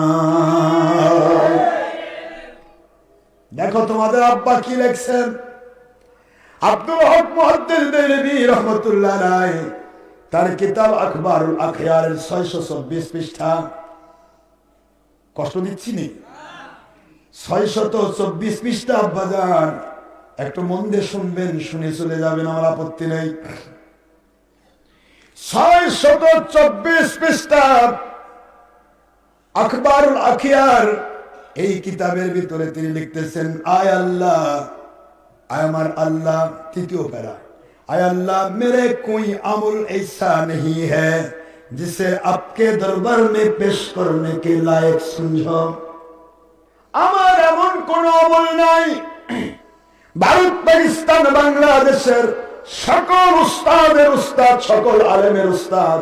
দেখো তোমাদের আব্বা কি লিখছেন, আব্দুল হক মুহাদ্দিস দেহলভী রহমতুল্লাহ আলাইহি, তার কিতাব আখবারুল আখয়ারের 624 পৃষ্ঠা। কষ্ট দিচ্ছি নি, 624 পৃষ্ঠা আব্বাজান, একটু মন দিয়ে শুনবেন, শুনে চলে যাবেন, আমার আপত্তি নেই। 624 পৃষ্ঠা আখবারুল আখিয়ার, এই কিতাবের ভিতরে তিনি লিখতেছেন, আয় আল্লাহ, আয় আমার আল্লাহ, তৃতীয় প্যারা, आय अल्लाह मेरे कोई अमल ऐसा नहीं है जिसे आपके दरबार में पेश करने के लायक समझो। আমার এমন কোন আমল নাই। ভারত পাকিস্তান বাংলাদেশের সকল উস্তাদের উস্তাদ, সকল আলেমের উস্তাদ,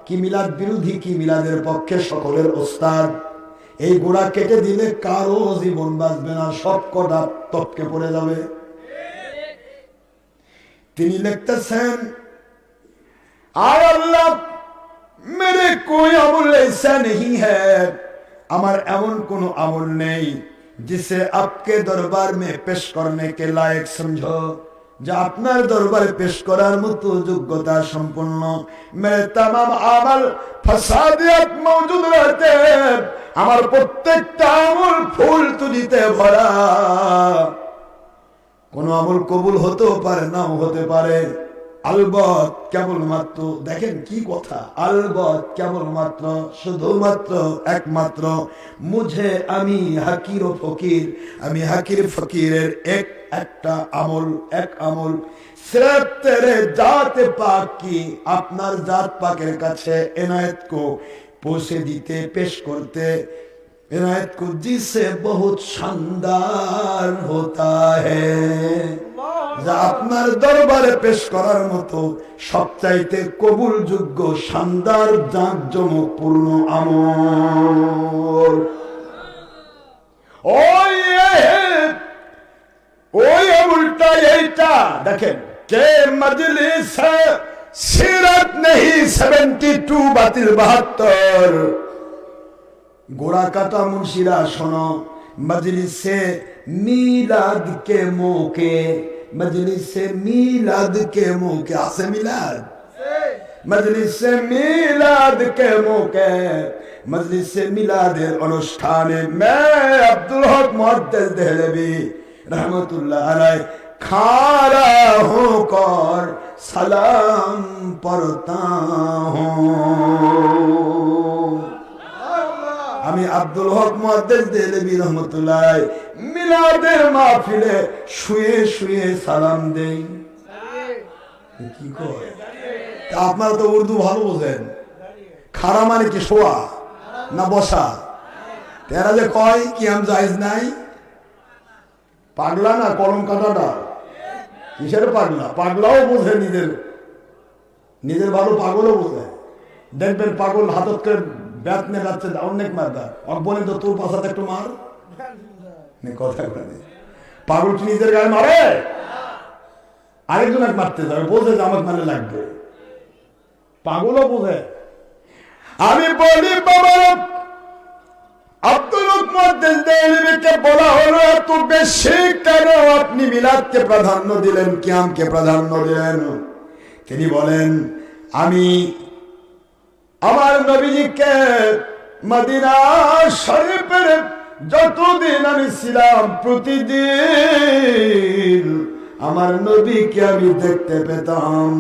কি মিলাদ বিরোধী কি মিলাদের পক্ষে সকলের উস্তাদ। এই গোড়া কেটে দিলে কারো জীবন বাঁচবে না, সব কটা তপকে পড়ে যাবে। তিনি লিখতেছেন, আয় আল্লাহ मेरे कोई अमल ऐसा नहीं है, আমার এমন কোন আমল নেই जिसे आपके दरबार में पेश करने के लायक समझो, যা আপনার দরবারে পেশ করার মতো যোগ্যতা সম্পন্ন। मेरे तमाम আমল ফসাদিয়াত মওজুদ रहते हैं, আমার প্রত্যেকটা আমল ফুল তুলিতে ভরা। কোন আমল কবুল হতেও পারে, নাও হতে পারে। আলবত কেবলমাত্র, দেখেন কি কথা, আলবত কেবলমাত্র, শুধুমাত্র, একমাত্র মুঝে, আমি হাকির ও ফকির, আমি হাকির ফকিরের একটা আমল, এক আমল সিরাত তেরে জাত পাক কি, আপনার জাত পাকের কাছে এনায়েত কো পৌঁছে দিতে, পেশ করতে, इनायत को जिससे बहुत शानदार होता है, যা আপনার দরবারে পেশ করার মতো সবচাইতে কবুলযোগ্য, শানদার, জাঁকজমকপূর্ণ আমল। ওই আমলটা এইটা দেখেন, কে মজলিস সিরাত নেহি 72 বাতিল 72। गोड़ा काटा मुंशिरा सुनो, मजलिसे मीलाद के मौके, मजलिसे मीलाद के मौके, आसे मिलाद, मजलिसे मीलाद के मौके, मजलिसे मिलादे अनुष्ठाने मैं अब्दुल हक मुहद्दिस देहलवी रहमतुल्लाह अलैह खारा होकर सलाम पढ़ता हूँ। আমি আব্দুল হক মুহাদ্দিস দেহলভী রহমাতুল্লাহ মিলাদের মাহফিলে শুয়ে শুয়ে সালাম দেই। কি কয় আপনারা তো উর্দু ভালো বোঝেন, খাড়া মানে কি শোয়া না বসা? এরা যে কয় কি আম জায়েজ নাই, পাগলা না কলম কাটাটা, কিসের পাগলা? পাগলাও বোঝে নিজের ভালো, পাগলও বোঝে। দেখবেন পাগল হাতত করে ব্যাট নিয়ে যাচ্ছে, অনেক মারদার বলে তো তোর পাশাতে একটু মার, কথা বলে। পাগল কি নিজের গায়ে মারে? আরেকজন এক মারতে যাবে, বোঝে যে আমার মানে লাগবে, পাগলও বোঝে। আমি বলি বাবা, আব্দুল মুকদ্দাস দেহলভিকে বলা হলো এত বেশি কেন আপনি মিলাদকে প্রাধান্য দিলেন, কিয়ামকে প্রাধান্য দিলেন? তিনি বলেন, আমি আমার নবীজিকে মদিনা শরীফের যতদিন আমি ছিলাম প্রতিদিন আমার নবীকে আমি দেখতে পেতাম।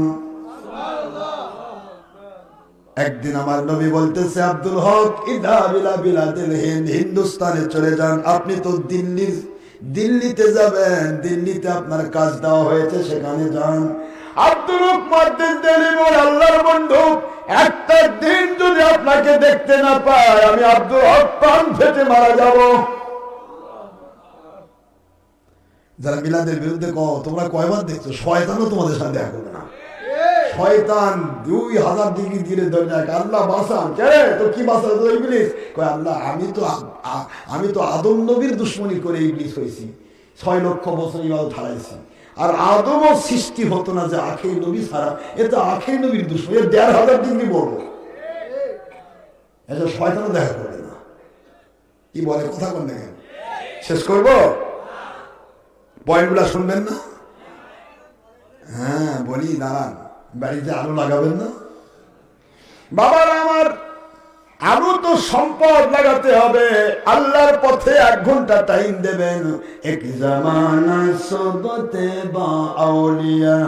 একদিন আমার নবী বলতেছে, আব্দুল হক ইদা বিলা বিলাদিল হিন্দ, হিন্দুস্তানে চলে যান, আপনি তো দিল্লিতে যাবেন, দিল্লিতে আপনার কাজ দেওয়া হয়েছে, সেখানে যান। আব্দুল মুকদ্দাস দেহলভি বলে, আল্লাহর বন্ধু, একটা দিন যদি আপনাকে দেখতে না পাই আমি আব্দুল হক প্রাণ ফেটে মারা যাব। যারা মিলাদের বিরুদ্ধে কও, তোমরা কয়বার দেখছো? শয়তানও তোমাদের সাথে দেখা করবে না। শয়তান 2000 ডিগ্রি দিয়ে ধরে যায়, আল্লাহ বাঁচান। কে তো কি বাঁচান? তো ইবলিস কয়, আল্লাহ আমি তো আদম নবীর দুশ্মনী করে ইবলিস হয়েছি, 6 লক্ষ বছর ইবাদত হারাইছি, আর আদমও সৃষ্টি হতো না যে আখের নবী ছাড়া, এ তো আখের নবীর দুশ্মনী, 1500 ডিগ্রি বড়। এটা শয়তানও দেখা করবে না। কি বলে, কথা কোন দেখেন? শেষ করবো, পয়েন্টগুলা শুনবেন না? হ্যাঁ বলি, দাঁড়ান, বাড়িতে আলো লাগাবেন না? বাবারা আমার, আরো তো সম্পদ লাগাতে হবে, আল্লাহর পথে 1 ঘন্টা টাইম দেবেন। এক জামানা সোবতে বা আউলিয়া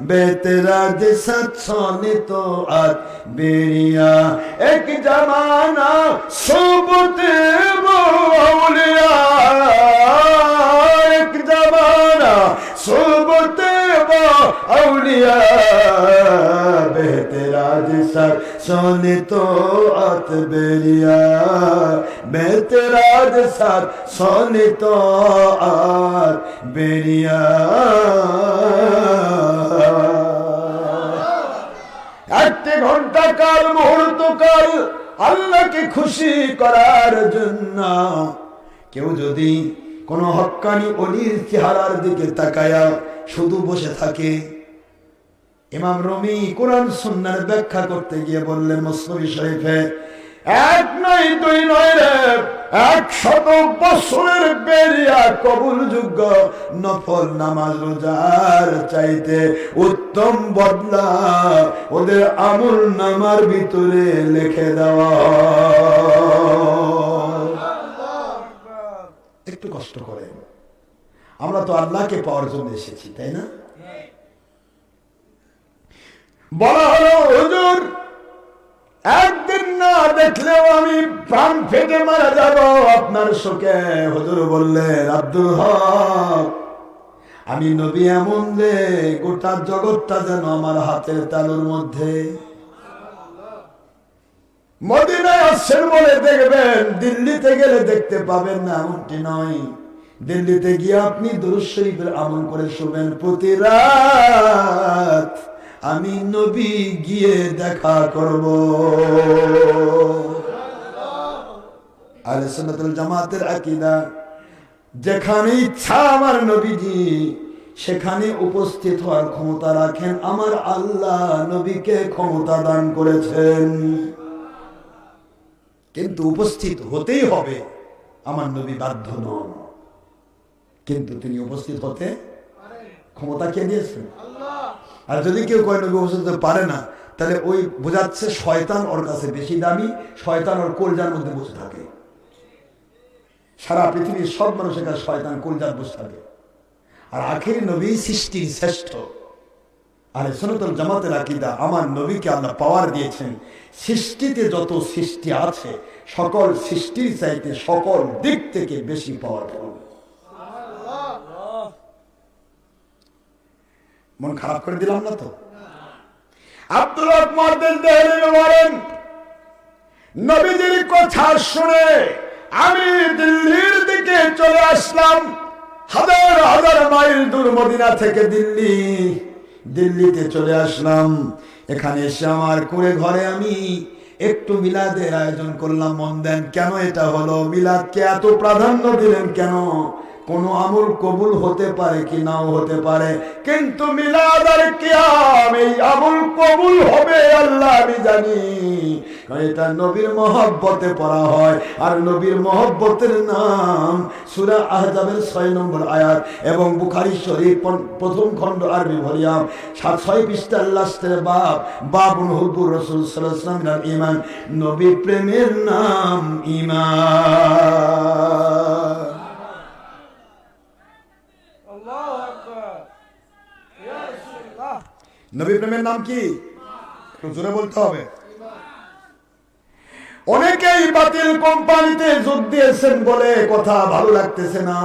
বেতেরা যে সৎসনে তো আর বেরিয়া, এক জামানা সোবতে বা আউলিয়া, এক জামানা সোবতে বা আউলিয়া বেতেরা যে সৎসনে তো আত বেরিয়া, বেতেরা যে সৎসনে তো আত বেরিয়া। 1 ঘন্টা কাল, মুহূর্ত কাল আল্লাহকে খুশি করার জন্য কেউ যদি কোন হক্কানি ওলির চেহারার দিকে তাকায়া শুধু বসে থাকে, ইমাম রুমি কোরআন সুন্নাহর ব্যাখ্যা করতে গিয়ে বললেন মুসনবী শরীফে, 1 নয় 2 নয় রে, 100 বছরের বেরিয়া কবুলযোগ্য নফল নামাজ রোজার চাইতে উত্তম বদলা ওদের আমল নামার ভিতরে লিখে দেওয়া। একটু কষ্ট করে, আমরা তো আল্লাহকে পাওয়ার জন্য এসেছি, তাই না? বলা হলো, হুজুর একদিন না দেখলেও আমি প্রাণ ফেটে মারা যাব আপনার শোকে। হুজুর বললেন, আব্দুল হক, আমি নবী এমন যে গোটা জগৎটা যেন আমার হাতের তালুর মধ্যে। মদিনায় আসছেন বলে দেখবেন, দিল্লিতে গেলে দেখতে পাবেন না এমনটি নয়। দিল্লিতে গিয়ে আপনি দুরূদ শরীফের আমল করে শুবেন, প্রতি রাত আমি নবী গিয়ে দেখা করব। আহলে সুন্নাত ওয়াল জামাতের আকীদা, যেখানে ইচ্ছা আমার নবীজি সেখানে উপস্থিত হওয়ার ক্ষমতা রাখেন। আমার আল্লাহ নবীকে ক্ষমতা দান করেছেন, কিন্তু উপস্থিত হতেই হবে। আমার নবী বাধ্য নন, কিন্তু তিনি উপস্থিত হতে ক্ষমতা কে দিয়েছেন? আর যদি কেউ কয় নবী উপস্থিত হতে পারে না, তাহলে ওই বোঝাচ্ছে শয়তান ওর কাছে বেশি দামি, শয়তান ওর কলজার মধ্যে বসে থাকে। সারা পৃথিবীর সব মানুষের কাছে শয়তান কলজার বসে থাকে। আর আখেরি নবী সৃষ্টির শ্রেষ্ঠ। আহলে সুন্নাত ওয়াল জামাতের আকীদা, আমার নবীকে আল্লাহ পাওয়ার দিয়েছেন। সৃষ্টিতে যত সৃষ্টি আছে সকল সৃষ্টির চাইতে সকল দিক থেকে বেশি পাওয়ারফুল। মন খারাপ করে দিলাম না তো? আব্দুল হক মুহাদ্দিস দেহলভী বলেন, নবীজির কথা শুনে আমি দিল্লির দিকে চলে আসলাম। হাজার হাজার মাইল দূর মদিনা থেকে দিল্লিতে চলে আসলাম। এখানে এসে আমার কুঁড়ে ঘরে আমি একটু মিলাদের আয়োজন করলাম। মন দেন, কেন এটা হলো? মিলাদকে এত প্রাধান্য দিলেন কেন? কোন আমল কবুল হতে পারে কি নাও হতে পারে, কিন্তু মিলাদ আর কিয়াম এই আমল কবুল হবে আল্লাহ আমি জানি। এটা নবীর মহব্বতে পড়া হয়, আর নবীর মহব্বতের নাম সূরা আহজাবের 6 নম্বর আয়াত এবং বুখারী শরীফ প্রথম খণ্ড আরবি ভলিউম 6 পৃষ্ঠার লাস্টের বাবুন হুব্বুর রাসূল সাল্লাল্লাহু আলাইহি ওয়াসাল্লাম ঈমান। নবী প্রেমের নাম ঈমান। নবী প্রেমের নাম কি? জোরে বলতে হবে। অনেকেই বাতিল কোম্পানিতে যোগ দিয়েছেন বলে কথা ভালো লাগতেছে না,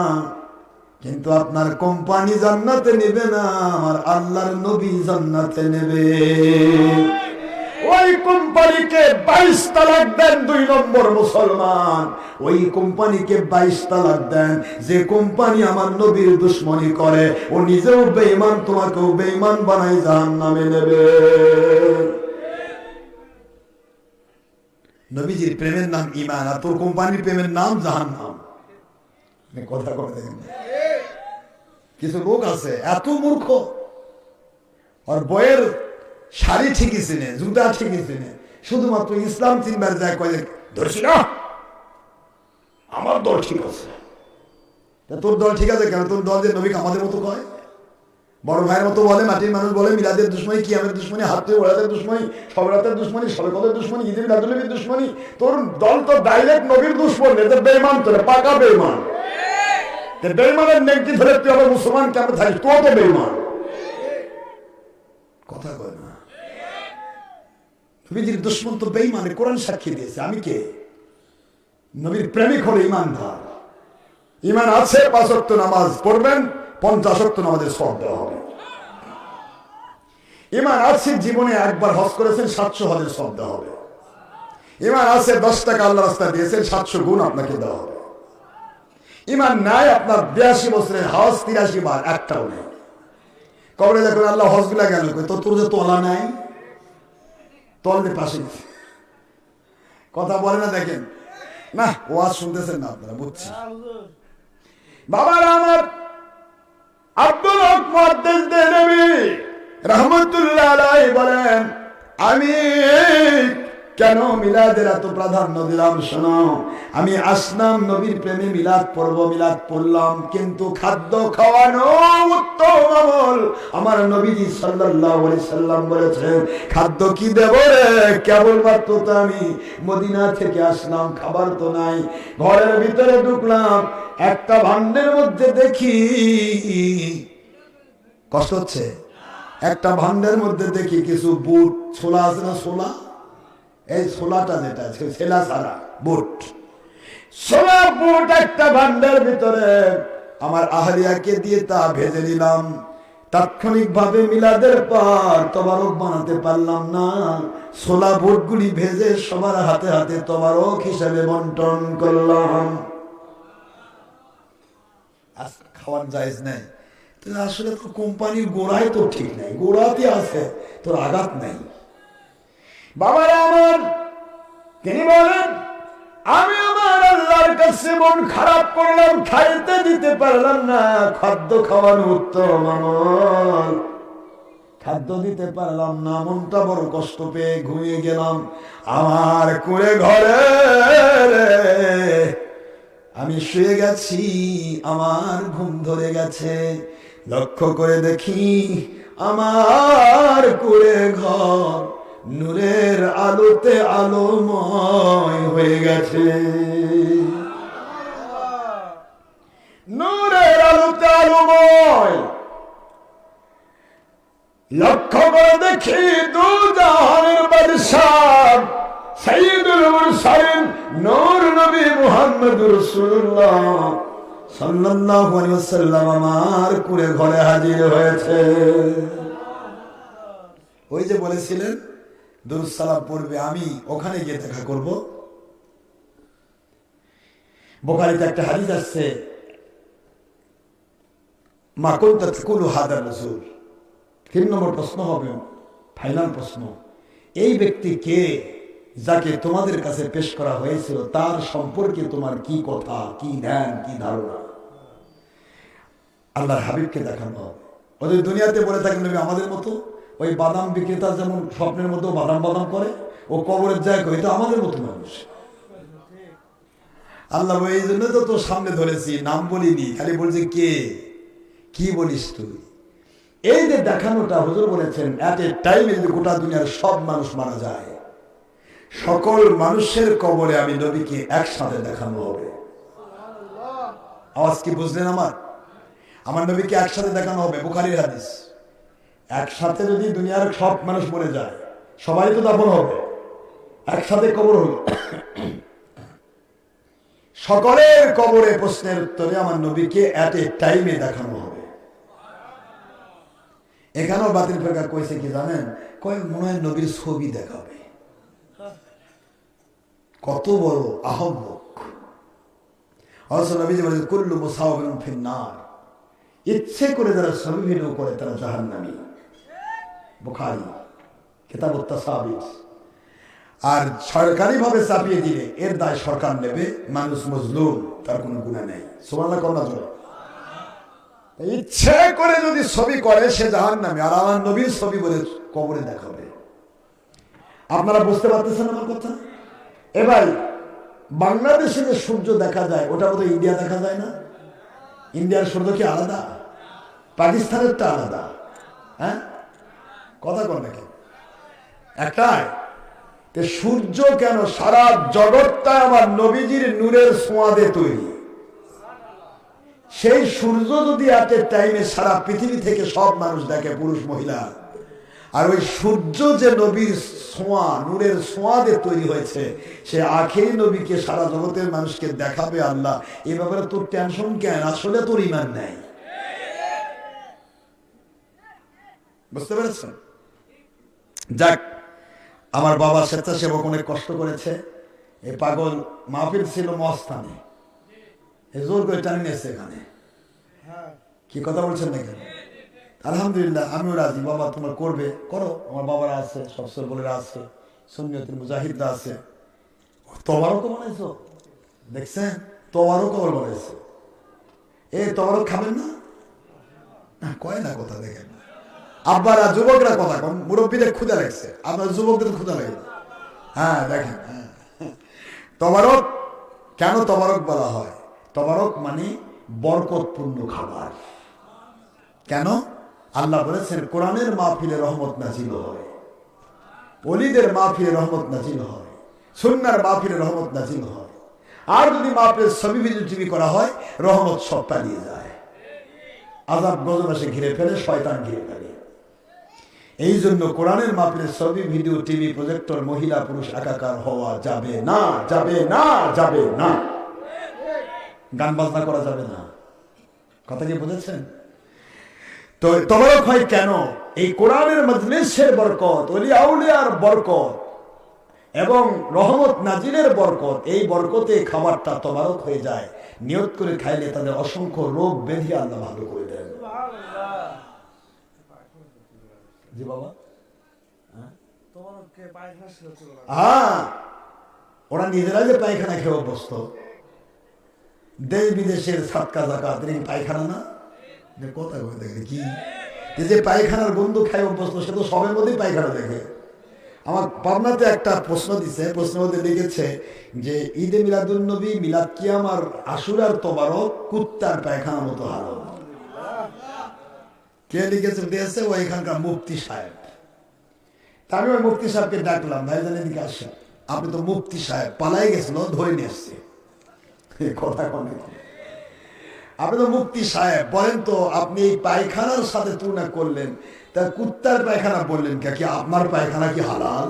কিন্তু আপনার কোম্পানি জান্নাতে নেবে না, আমার আল্লাহর নবী জান্নাতে নেবে। ওই কোম্পানিকে 22 তালাক দেন 2 নম্বর মুসলমান। ওই কোম্পানিকে 22 তালাক দেন যে কোম্পানি আমার নবীর দুশমনি করে। ও নিজেও বেঈমান, তোমাকেও বেঈমান বানাই জাহান্নামে নেবে। নবীজির প্রেমের নাম ঈমান, আর তোর কোম্পানির প্রেমের নাম জাহান্নাম। কথা করে দেখেন, কিছু লোক আছে এত মূর্খ, আর বইয়ের শাড়ি ঠিকই চিনে, জুতা ঠিকই চিনে, শুধুমাত্র ইসলাম চিনবার যায় কয়ে ধরছি না আমার দল ঠিক আছে। তোর দল ঠিক আছে কেন? তোর দল যে নবীকে আমাদের মতো কয়, বড় ভাইয়ের মতো বলে, মাটির মানুষ বলে, মিলাদের দুশ্মনী, কিয়ামের দুশ্মনী, হাতে ওড়াদের দুশ্মনী, সবরাতের দুশ্মনী, সরকতের দুশ্মনী, ঈদের মিলাদুল দুশ্মনী। তোর দল তো ডাইরেক্ট নবীর দুশ্মন, এটা বেঈমান, তোর পাকা বেঈমান। বেঈমানের নেকি ধরে তুই আবার মুসলমান কেমন থাকিস? তো তো বেঈমান। কথা কয় না। নবীজির দুশ্মন তো বেঈমান, কোরআন সাক্ষী দিয়েছে। আমি কে? নবীর প্রেমিক হলো ঈমানদার। ঈমান আছে, 5 ওয়াক্ত নামাজ পড়বেন, 50 ওয়াক্ত নামাজের সওয়াব দেওয়া হবে। ঈমান আছে, জীবনে একবার হজ করেছেন, 700 হজের সওয়াব দেওয়া হবে। ঈমান আছে, 10 টাকা আল্লাহর রাস্তায় দিয়েছেন, 700 গুণ আপনাকে দেওয়া হবে। ঈমান নাই আপনার 82 বছরের হজ 83 বার একটাও নেই। কবরে দেখুন আল্লাহ হজগুলা গেল, তো তোর যে তোলা নাই, তলদের পাশে কথা বলে না। দেখেন না, ওয়াজ শুনতেছেন না আপনারা, বুঝছি। বাবার আমার আব্দুল হক মুহাদ্দিস দেনবী রাহমাতুল্লাহ আলাইহি বলেন, আমি কেন মিলাদের এত প্রাধান্য দিলাম শোনো। আমি আসলাম নবীর প্রেমে, মিলাদ পড়বো, মিলাদ পড়লাম, কিন্তু খাদ্য খাওয়ানো উত্তম আমল। আমার নবীজি সাল্লাল্লাহু আলাইহি সাল্লাম বলেছেন, খাদ্য কি দেব রে? কেবলমাত্র তো আমি মদিনা থেকে আসলাম, খাবার তো নাই। ঘরের ভিতরে ঢুকলাম, একটা ভান্ডের মধ্যে দেখি, কষ্ট হচ্ছে, একটা ভান্ডের মধ্যে দেখি কিছু বুট, ছোলা আছে না, ছোলা, এই ছোলাটা যেটা ছেলা ছাড়া বুট, ছোলা বুট একটা ভান্ডার ভিতরে। আমার আহলিয়াকে দিয়ে তা ভেজে নিলাম। তাৎক্ষণিক ভাবে মিলাদের পর তবারক বানাতে পারলাম না। ছোলা বুটগুলি ভেজে সবার হাতে হাতে তবারক হিসাবে বন্টন করলাম। আজ খাওয়ার জায়েজ নাই। আসলে তোর কোম্পানির গোড়ায় তো ঠিক নাই, গোড়াতে আছে, তোর আঘাত নাই। বাবারা আমার, তিনি বলেন, আমি আমার আল্লাহর কাছে মন খারাপ করলাম, খাইতে দিতে পারলাম না। খাদ্য খাওয়ানো উত্তম আমল, খাদ্য দিতে পারলাম না, মনটা বড় কষ্ট পেয়ে ঘুমিয়ে গেলাম। আমার কুঁড়ে ঘরে আমি শুয়ে গেছি, আমার ঘুম ধরে গেছে। লক্ষ্য করে দেখি আমার কুঁড়ে ঘর নূরের আলোতে আলোময় হয়ে গেছে। নূরের আলোতে আলোময়। লক্ষ্য করে দেখি দু জাহানের বাদশাহ সাইয়্যিদুল মুরসালিন নূর নবী মুহাম্মদুর রাসূলুল্লাহ সাল্লাল্লাহু আলাইহি ওয়াসাল্লাম আমার কুঁড়ে ঘরে হাজির হয়েছে। ওই যে বলেছিলেন দুরূদ সালাম পড়বে, আমি ওখানে গিয়ে দেখা করব। বুখারীতে একটা হাদিস আসছে, মা কুনতা তাকুলু হাদা রাসূল। 3 নম্বর প্রশ্ন হবে, ফাইনাল প্রশ্ন, এই ব্যক্তি কে যাকে তোমাদের কাছে পেশ করা হয়েছিল, তার সম্পর্কে তোমার কি কথা, কি জ্ঞান, কি ধারণা? আল্লাহর হাবিবকে দেখানো হবে। ওদের দুনিয়াতে বলে থাকেন নবী আমাদের মতো, ওই বাদাম বিক্রেতা যেমন স্বপ্নের মতো বাদাম বাদাম করে, ও কবরের জায়গা হয়তো আমাদের মতো মানুষ। আল্লাহ এই জন্য তো তোর সামনে ধরেছি, নাম বলিনি, খালি বলছি কে, কি বলিস তুই। এই যে দেখানোটা, হুজুর বলেছেন এট এ টাইমে যদি গোটা দুনিয়ার সব মানুষ মারা যায়, সকল মানুষের কবরে আমি নবীকে একসাথে দেখানো হবে। আওয়াজ কি বুঝলেন? আমার নবীকে একসাথে দেখানো হবে, বুখারীর হাদিস। একসাথে যদি দুনিয়ার সব মানুষ মরে যায়, সবাই তো দাফন হবে, একসাথে কবর হলো, সকলের কবরে প্রশ্নের উত্তরে আমার নবীকে এট এ টাইমে দেখানো হবে। এখানেও বাতিল ফেরকা কইছে কি জানেন, কয়েক মনে হয় নবীর ছবি দেখাবে। কত বড় আহম্মক! অথচ নবীজি বলেছেন কুল্লু মুসাওয়াবিন ফিন্নার, ইচ্ছে করে যারা ছবি ভিডিও করে তারা জাহান্নামী। বুখারী কিতাবুত তাসাবিস। আর সরকারি ভাবে চাপিয়ে দিলে এর দায় সরকার নেবে, মানুষ মজলুম, তার কোনো গুনাহ নেই। সুবহানাল্লাহ কন্যা জোরে। ইচ্ছে করে যদি ছবি করে সে জাহান্নামী, আর আমার নবীর ছবি বলে কবরে দেখাবে। আপনারা বুঝতে পারতেছেন আমার কথা? এবার বাংলাদেশে যে সূর্য দেখা যায়, ওটা বোধহয় ইন্ডিয়া দেখা যায় না? ইন্ডিয়ার সূর্য কি আলাদা? পাকিস্তানেরটা আলাদা? হ্যাঁ, কথা কর নাকি? একটাই। সূর্য কেন? সারা জগৎটা আমার নবীজির নূরের ছোঁয়াদে তৈরি। সেই সূর্য যদি এট এ টাইমে সারা পৃথিবী থেকে সব মানুষ দেখে, পুরুষ মহিলা, আর ওই সূর্য যে নবীর ছোঁয়া, নূরের ছোঁয়াদে তৈরি হয়েছে, সে আখেরি নবীকে সারা জগতের মানুষকে দেখাবে আল্লাহ, এই ব্যাপারে তোর টেনশন কেন? আসলে তোর ঈমান নাই। বুঝতে পেরেছেন? যাক, আমার বাবা স্বেচ্ছাসেবক অনেক কষ্ট করেছে। এই পাগল মাহফিল ছিল মস্তানে, জোর করে টানি নিয়েছে এখানে। কি কথা বলছেন না কেন? আলহামদুলিল্লাহ, আমিও রাজি। বাবা তোমার করবে, করো। আমার বাবারা আছে, সবসময় বলেরা আছে, সুন্নিয়তের মুজাহিদরা আছে। তোমারও তো বানাইছো, দেখছেন? তোমারও কবর বানাইছো। তোমারও খাবেন না? কয় না কথা, দেখেন আব্বারা, যুবকরা কথা কন, মুরব্বীদের ক্ষুধা লাগছে, আপনার যুবকদের ক্ষুধা লাগে। হ্যাঁ দেখেন, তবারক কেন তবারক বলা হয়? তবারক মানে বরকতপূর্ণ খাবার। কেন? আল্লাহ বলেছেন কোরআনের মাহফিলে রহমত নাজিল হয়, ওলিদের মাহফিলে রহমত নাজিল হয়, সুন্নাহর মাহফিলে রহমত নাজিল হয়। আর যদি মাহফিলের ছবি ভিডিও টিভি করা হয়, রহমত সব পালিয়ে যায়, আযাব গজব এসে ঘিরে ফেলে, শয়তান ঘিরে ফেলে। এই জন্য কোরআনের মাহফিলের ছবি ভিডিও টিভি প্রজেক্টর মহিলা পুরুষ একাকার হওয়া যাবে না, যাবে না, যাবে না। গান বাজনা করা যাবে না। কথা কি বুঝেছেন? তো তবারক হয় কেন? এই কোরআনের মজলিসের বরকত, ওলিয়া আউলিয়ার বরকত এবং রহমত নাজিলের বরকত, এই বরকতে খাবারটা তবারক হয়ে যায়। নিয়ত করে খাইলে তাদের অসংখ্য রোগ ব্যাধি আল্লাহ ভালো করে দেন। জি বাবা, হ্যাঁ, ওরা নিজেরা যে পায়খানা খেয়ে অভ্যস্ত, দেশ বিদেশের সাতকা জাকাত পায়খানা না, কথা বলে দেখে কি যে পায়খানার বন্ধু খায় অভ্যস্ত, সে তো সবের মধ্যেই পায়খানা দেখে। আমার পাবনাতে একটা প্রশ্ন দিছে, প্রশ্নের মধ্যে লিখেছে যে ঈদে মিলাদুন নবী, মিলাদ কিয়াম আর আশুরার তবারক কুত্তার পায়খানার মতো হারাম। কে লিখেছে দিয়েছে? ও এখানকার মুফতি সাহেব। আমি ওই মুফতি সাহেবকে ডাকলাম, ভাইজান এদিকে আসেন, আপনি তো মুফতি সাহেব, পালাই গেছিল, ধরে নিয়ে আসছে। কথা কনে, আপনি তো মুফতি সাহেব, বলেন তো আপনি এই পায়খানার সাথে তুলনা করলেন, তা কুত্তার পায়খানা বললেন কি আপনার পায়খানা কি হালাল?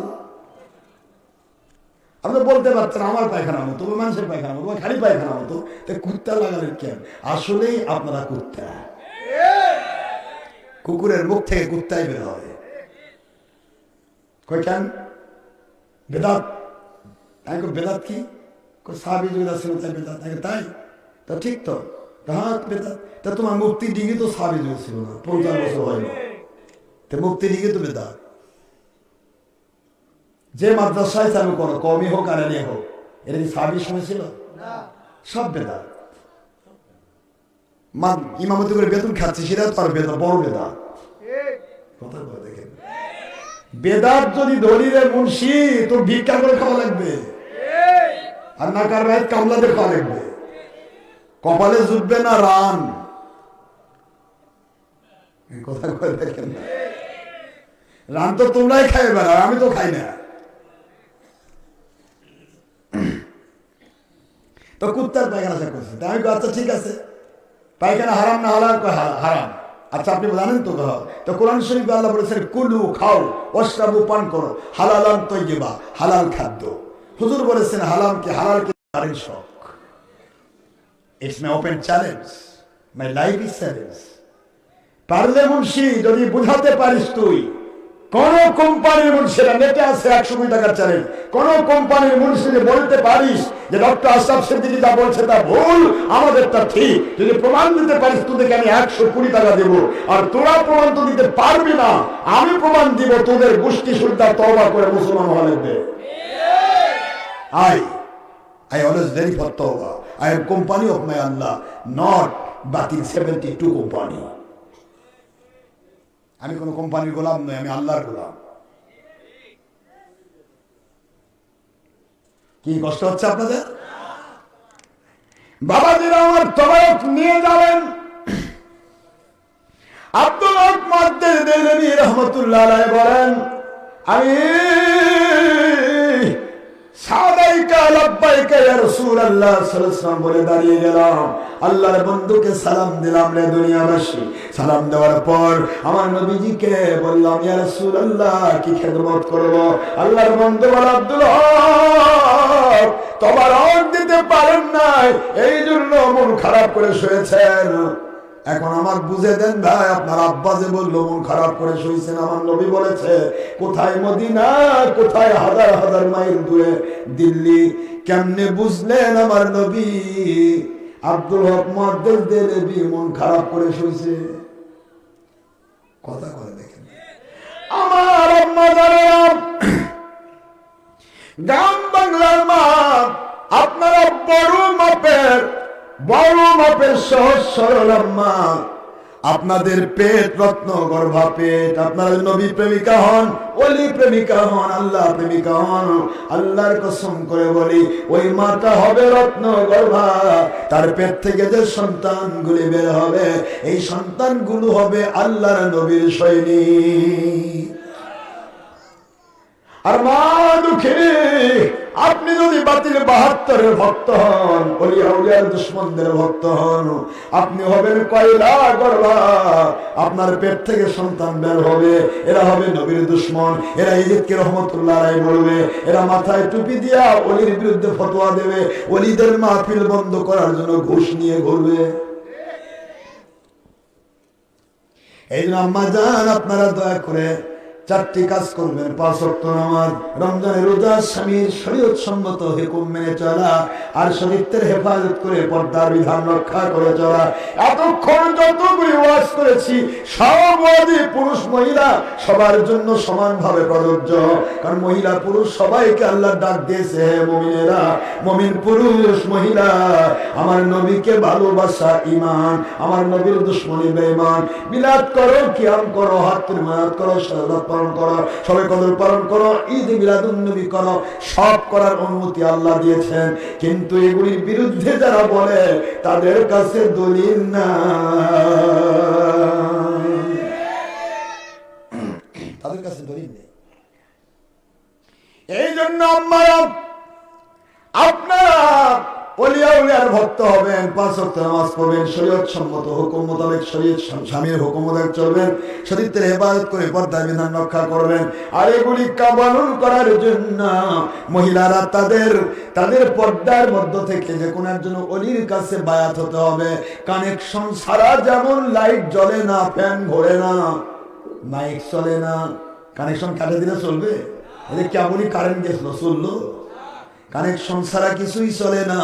আপনি বলতে পারছেন আমার পায়খানা মতো, মানুষের পায়খানা মতো, খালি পায়খানা মতো, তা কুত্তা লাগালেন কেন? আসলেই আপনারা কুত্তা, কুকুরের মুখ থেকে কুত্তাই বের হয়। কই কেন? বেদাত। আমি বেদাত কি? সাহাবী যুগে ছিল তাই বেদাত, তাই তো ঠিক। তো হ্যাঁ বেদাত। তা তোমার মুক্তি ডিগ্রি তো সাবিজ হয়েছিল না, 50 বছর হয় না, তো মুক্তি ডিগ্রি তো বেদাত। যে মাদ্রাসায় চালু করো, কমই হোক আর এনে হোক, এটা কি সাবিজ হয়েছিল? সব বেদাত। ইমামতি করে বেতন খাচ্ছে, সেটা তার বেদাত, বড় বেদাত। কথা বলে দেখেন, বেদাত যদি দলিলের মুন্সি, তো ভিক্ষা করে খাওয়া লাগবে, আর না কার ভাই কামলাতে খাওয়া লাগবে, কপালে জুটবে না রান। কথা বলে দেখেন, রান তো তোমরাই খাই বেড়া, আমি তো খাই না। তো কুত্তার পায়খানা চেক করছে, আমি আচ্ছা ঠিক আছে, পায়খানা হারাম না হালাল? হারাম। আচ্ছা আপনি জানেন তো? তো কোরআন শরীফ আল্লাহ বলেছেন কুলু খাও ওয়াশরাবু, পান করো, হালালান তাইয়্যিবা, হালাল খাদ্য। হুজুর বলেছেন হালালকে হালালকে নারীর শখ। It's my open challenge, my life is challenge. পারলে মুন্সি যদি বুঝাতে পারিস, তুই কোন কোম্পানির মুন্সিরা নেটে আছে 100 কোটি টাকার চ্যালেঞ্জ, কোন কোম্পানির মুন্সি বলতে পারিস যে ডক্টর আশরাফ সিদ্দিকী যা বলছে তা ভুল, আমাদেরটা ঠিক, যদি প্রমাণ দিতে পারিস, তোদেরকে আমি 100 কোটি টাকা দেবো। আর তোরা প্রমাণ তো দিতে পারবি না, আমি প্রমাণ দিব, তোদের গোষ্ঠী সুদ্ধা তওবা করে মুসলমান হওয়া লাগবে। I always very for tawbah. I am company of my Allah, not Batil 72 company. আমি কোন কোম্পানির গোলাম নই, আমি আল্লাহর গোলাম। কি কষ্ট হচ্ছে আপনাদের? বাবাজিরা আমার তবারক নিয়ে যাবেন। আব্দুল হক মুহাদ্দিস দেলবি রাহমাতুল্লাহ আলাইহি বলেন, আমি সাদাইকা লাব্বাইকা ইয়া রাসূলুল্লাহ সাল্লাল্লাহু আলাইহি ওয়াসাল্লাম বলে দাঁড়িয়ে গেলাম, আল্লাহর বন্ধুকে সালাম দিলাম রে দুনিয়াবাসী। সালাম দেওয়ার পর আমার নবীজিকে বললাম, ইয়া রাসূলুল্লাহ কি খেদমত করব? আল্লাহর বন্ধু বলে, আব্দুল হক তবারক দিতে পারেন নাই, এই জন্য মন খারাপ করে শুয়েছেন। এখন আমার বুঝে দেন ভাই, আপনার আব্বা যে বললো মন খারাপ করে শুয়েছেন, আমার নবী বলেছে কোথায় মদিনা, কোথায় হাজার হাজার মাইল দূরে দিল্লি, কেমনে বুঝলেন আমার নবী আব্দুল হক মুহাদ্দিস দেলবি মন খারাপ করে শুয়েছে? কথা করে দেখেন। আমার আম্মা জানেন, গ্রাম বাংলার মা, আপনারা বড় মাপের সহজ সরল আম্মা, আপনাদের পেট রত্ন গর্ভা পেট, আপনারা নবী প্রেমিকা হন, ওলি প্রেমিকা হন, আল্লাহ প্রেমিকা হন, আল্লাহর কসম করে বলি ওই মাটা হবে রত্ন গর্ভা। তার পেট থেকে যে সন্তানগুলি বের হবে, এই সন্তানগুলো হবে আল্লাহর নবীর সৈনিক। আর মা দুঃখী, আপনি যদি বাতিল 72-এর ভক্ত হন, ওলিয়া উলিয়ার দুশমনদের ভক্ত হন, আপনি হবেন কয়লা গর্ভা। আপনার পেট থেকে সন্তান বের হবে, এরা হবে নবীর দুশমন, এরা ইজিদকে রহমতুল্লাহ আলাইহি বলবে, এরা মাথায় টুপি দিয়া ওলির বিরুদ্ধে ফতোয়া দেবে, ওলিদের মাহফিল বন্ধ করার জন্য ঘুষ নিয়ে ঘুরবে। এই জন্য আম্মা জান, আপনারা দয়া করে 4টি কাজ করবেন: 5 ওয়াক্ত নামাজ, রমজানের রোজা, স্বামীর শরীয়ত সম্মত হুকুম মেনে চলা, আর শরীয়তের হেফাজত করে পর্দার বিধান রক্ষা করে চলা। এতক্ষণ যতগুলি ওয়াজ করেছি, সব ওয়াজই পুরুষ মহিলা সবার জন্য সমানভাবে প্রযোজ্য, কারণ মহিলা পুরুষ সবাইকে আল্লাহ ডাক দিয়েছে, হে মুমিনেরা, মুমিন পুরুষ মহিলা, আমার নবীকে ভালোবাসা ঈমান, আমার নবীর দুশমনি বেঈমান। মিলাদ করো, কিয়াম করো, হাত মায়াত করো, শাহাদাত পালন করো, সবে কদর পালন করো, ঈদ মিলাদুন নবী করো, সব করার অনুমতি আল্লাহ দিয়েছেন। কিন্তু এগুলির বিরুদ্ধে যারা বলে, তাদের কাছে দলিল না, তাদের কাছে দলিল নেই। এই জন্য আপনারা ওলিয়া উলিয়ার ভক্ত হবেন, 5 ওয়াক্ত নামাজ পড়বেন, শরীয়ত সম্মত হুকুম মোতাবেক শরীয়ত স্বামীর হুকুম মোতাবেক চলবেন, শরীয়তের হেফাজত করে পর্দার বিধান রক্ষা করবেন। আর এগুলি পালন করার জন্য মহিলারা তাদের পর্দার মধ্য থেকে যে কোনো একজন ওলির কাছে বায়াত হতে হবে। কানেকশন ছাড়া যেমন লাইট জ্বলে না, ফ্যান ঘোরে না, মাইক চলে না, কানেকশন কাটে দিলে চলবে? কেমনই কারেন্ট গেছিল, চললো? কানেকশন ছাড়া কিছুই চলে না।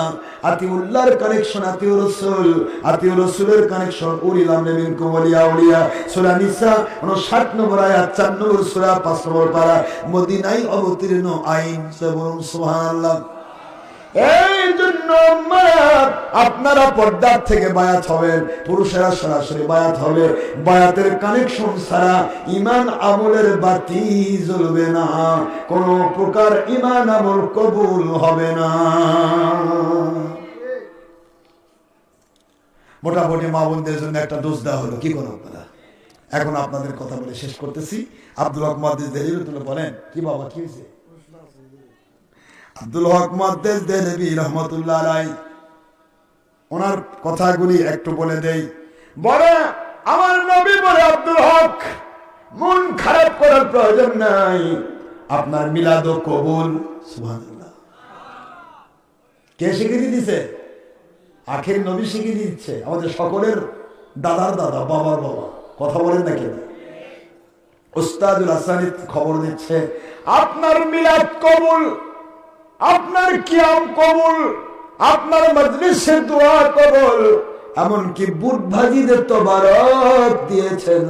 আতিউল্লাহর কানেকশন আতিউর রাসূল, আতিউর রাসূলের কানেকশন উলিল আমরি মিনকুম ওয়ালিয়া উলিয়া। সূরা নিসা 59 নম্বর আয়াত, 4 নম্বর সূরা 5 নম্বর পারা, মদিনায় অবতীর্ণ আইন। বলুন সুবহানাল্লাহ। এই জন্য আপনারা পর্দার থেকে বায়াত হবেন, পুরুষেরা সরাসরি বায়াত হবে। বায়াতের কানেকশন ছাড়া ঈমান আমলের বাতি জ্বলবে না, কোন প্রকার ঈমান আমল কবুল হবে না। মোটামুটি মা বোনদের জন্য একটা ডোজ দেওয়া হলো, কি করো আপনারা? এখন আপনাদের কথা বলে শেষ করতেছি। আব্দুল হক মুহাদ্দিস দেহলভী বলেন, কি বাবা কি হয়েছে? আব্দুল হক মুহাদ্দিস দেহলভী রহমাতুল্লাহ আলাইহি, ওনার কথাগুলি একটু বলে দেই। বলে আমার নবী বলে, আব্দুল হক মন খারাপ করার প্রয়োজন নাই, আপনার মিলাদ ও কবুল। সুবহানাল্লাহ। কে শিখিয়ে দিয়েছে? আখের নবী শিখিয়ে দিচ্ছে, আমাদের সকলের দাদার দাদা, বাবার বাবা। কথা বলেন না কেন? উস্তাদুল হাসানি খবর দিচ্ছে, আপনার মিলাদ কবুল, আপনার কিয়াম কবুল, আপনার মজলিসের দোয়া কবুল, এমনকি বুট ভাজিদের তোবারক দিয়েছেন,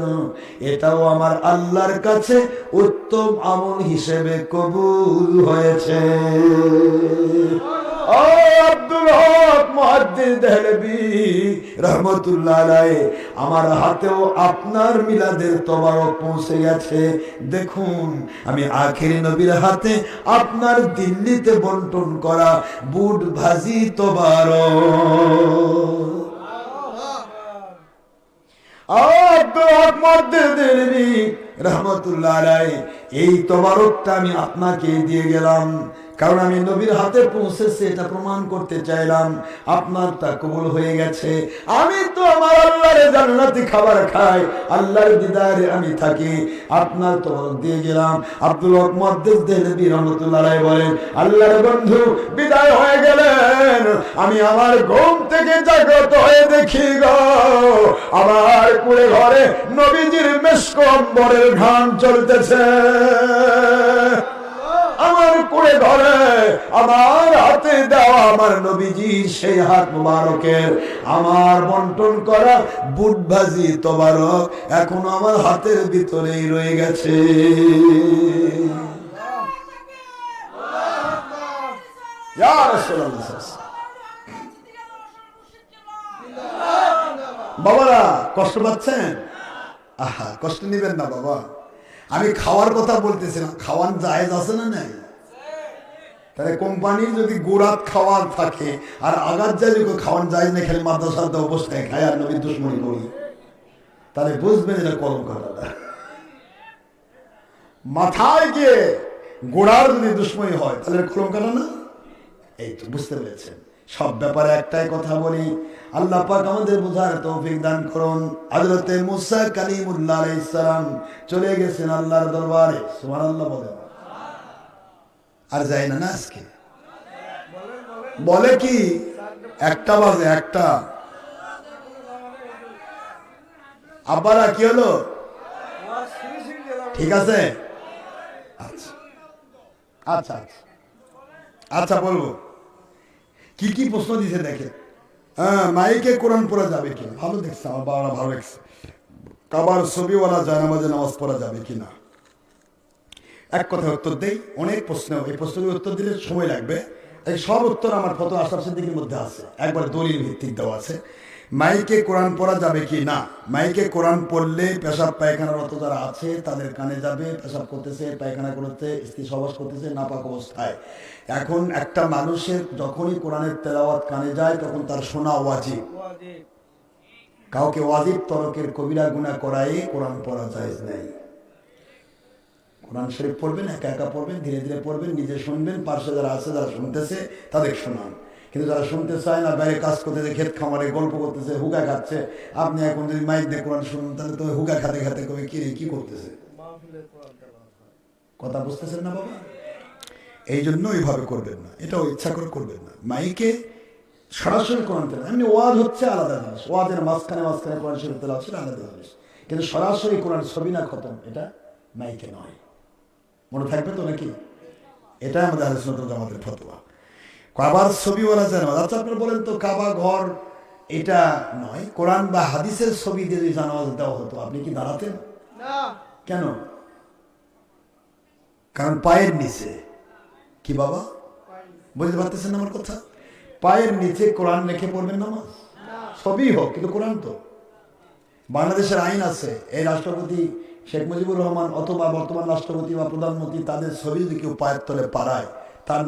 এটাও আমার আল্লাহর কাছে উত্তম আমল হিসেবে কবুল হয়েছে। ও আব্দুল হক মুহাদ্দিস দেহলভী রহমাতুল্লাহ আলাইহি, আমার হাতেও আপনার মিলাদের তোবারক পৌঁছে গেছে। দেখুন, আমি আখিরি নবীর হাতে আপনার দিল্লিতে বন্টন করা বুট ভাজি তোবারক। আব্দুল হক মুহাদ্দিস দেহলভী রহমাতুল্লাহ আলাইহি, এই তোবারকটা আমি আপনাকে দিয়ে গেলাম, কারণ আমি নবীর হাতে পৌঁছেছে এটা প্রমাণ করতে চাইলাম। আপনার তা কবুল হয়ে গেছে। আমি তো আমার আল্লাহর জান্নাতি খাবার খাই, আল্লাহর দিদারে আমি থাকি, আপনার তোবারক দিয়ে গেলাম। আব্দুল হক মুহাদ্দিস দেহলভী রহমাতুল্লাহ আলাইহি বলেন, আল্লাহর বন্ধু বিদায় হয়ে গেলেন, আমি আমার ঘুম থেকে জাগ্রত হয়ে দেখি গো, আমার কুড়ে ঘরে নবীজির মেশক অম্বরের ঘ্রাণ চলতেছে। আমার কুড়ে ঘরে আমার হাতে দেওয়া আমার নবীজির সেই হাত মুবারকের আমার বন্টন করা বুট ভাজি তোবারক এখনো আমার হাতের ভিতরেই রয়ে গেছে। ইয়া রাসূলুল্লাহ। বাবারা কষ্ট পাচ্ছেন? আহা, কষ্ট নিবেন না বাবা। আমি খাওয়ার কথা বলতেছিলাম, খাওয়ার জায়েজ আছে না নাই? তাহলে কোম্পানির যদি গোড়াত খাওয়ার থাকে আর আগার যায় খাওয়ার যায় না, খেলে মাদ্রাসার অবস্থায় খায় আর নবীর দুশ্মনী করি, তাহলে বুঝবেন এটা কলম কাটাটা। মাথায় গিয়ে গোড়ার যদি দুশ্মনী হয় তাহলে কলম কাটা না। এই তো বুঝতে পেরেছেন। সব ব্যাপারে একটাই কথা বলি, আল্লাহ পাক আমাদের বোঝার তৌফিক দান করুন। হযরতে মুসা কালিমুল্লাহ আলাইহিস সালাম চলে গেছেন আল্লাহর দরবারে। সুবহানাল্লাহ বলেন। আর যায় না আজকে বলে কি 1টা বাজে, 1টা। আব্বারা কি হলো? ঠিক আছে, আচ্ছা আচ্ছা আচ্ছা বলবো। কি কি প্রশ্ন দিছে দেখে। হ্যাঁ, মাইকে কোরআন পড়া যাবে কিনা? ভালো দেখছে আমার বাবারা, ভালো দেখছে। কাবার ছবিওয়ালা জায়নামাজে নামাজ পড়া যাবে কিনা? এক কথা উত্তর দেই, অনেক প্রশ্ন, এই প্রশ্নের উত্তর দিলে সময় লাগবে। এই সব উত্তর আমার ফতো আশরাফ সিদ্দিকীর মধ্যে আছে, একবার দলিল ভিত্তিক দেওয়া আছে। মাইকে কোরআন পড়া যাবে কি না? মাইকে কোরআন পড়লে পেশাব পায়খানারত যারা আছে তাদের কানে যাবে, পেশাব করতেছে, পায়খানা করতে, স্ত্রী সহবাস করতেছে নাপাক অবস্থায়। এখন একটা মানুষের যখনই কোরআনের তেলাওয়াত কানে যায় তখন তার শোনা ওয়াজিব। কাউকে ওয়াজিব তরকের কবিরা গুনাহ করায় কোরআন পড়া জায়েজ নাই। কোরআন শরীফ পড়বেন, একা একা পড়বেন, ধীরে ধীরে পড়বেন, নিজে শুনবেন, পার্শ্বে যারা আছে যারা শুনতেছে তাদের শোনান। কিন্তু যারা শুনতে চায় না, বাইরে কাজ করতেছে, ক্ষেত খামারে গল্প করতেছে, হুকা খাচ্ছে, আপনি এখন যদি মাইক দিয়ে কোরআন শুনুন তাহলে তো হুকা খাতে খাতে কবে কি রে কি করতেছে, কথা বুঝতেছেন না বাবা? এই জন্য ওইভাবে করবেন না, এটাও ইচ্ছা করে করবেন না। মাইকে সরাসরি কোরআন তেলাওয়াত, এমনি ওয়াজ হচ্ছে আলাদা জিনিস, ওয়াজের মাঝখানে মাঝখানে কোরআন শরীফ তেলাওয়াত হচ্ছে আলাদা জিনিস, কিন্তু সরাসরি কোরআন ছবি না খতম এটা মাইকে নয়। মনে থাকবে তো নাকি? এটাই আমাদের আহলে সুন্নাত ওয়াল জামাতের ফতোয়া। কাবার ছবিওয়ালা জানামাজ। আচ্ছা আপনারা বলেন তো, কাবা ঘর এটা নয়, কোরআন বা হাদিসের ছবি দিয়ে যদি জানামাজ দেওয়া হতো, আপনি কি দাঁড়াতেন? কেন? কারণ পায়ের নিচে কি বাবা, বুঝতে পারতেছেন আমার কথা? পায়ের নিচে কোরআন রেখে পড়বেন নামাজ? সবই হোক, কিন্তু কোরআন তো। বাংলাদেশের আইন আছে, এই রাষ্ট্রপতি শেখ মুজিবুর রহমান অথবা বর্তমান রাষ্ট্রপতি বা প্রধানমন্ত্রী তাদের ছবি যদি কেউ পায়ের তলে পাড়ায়, তার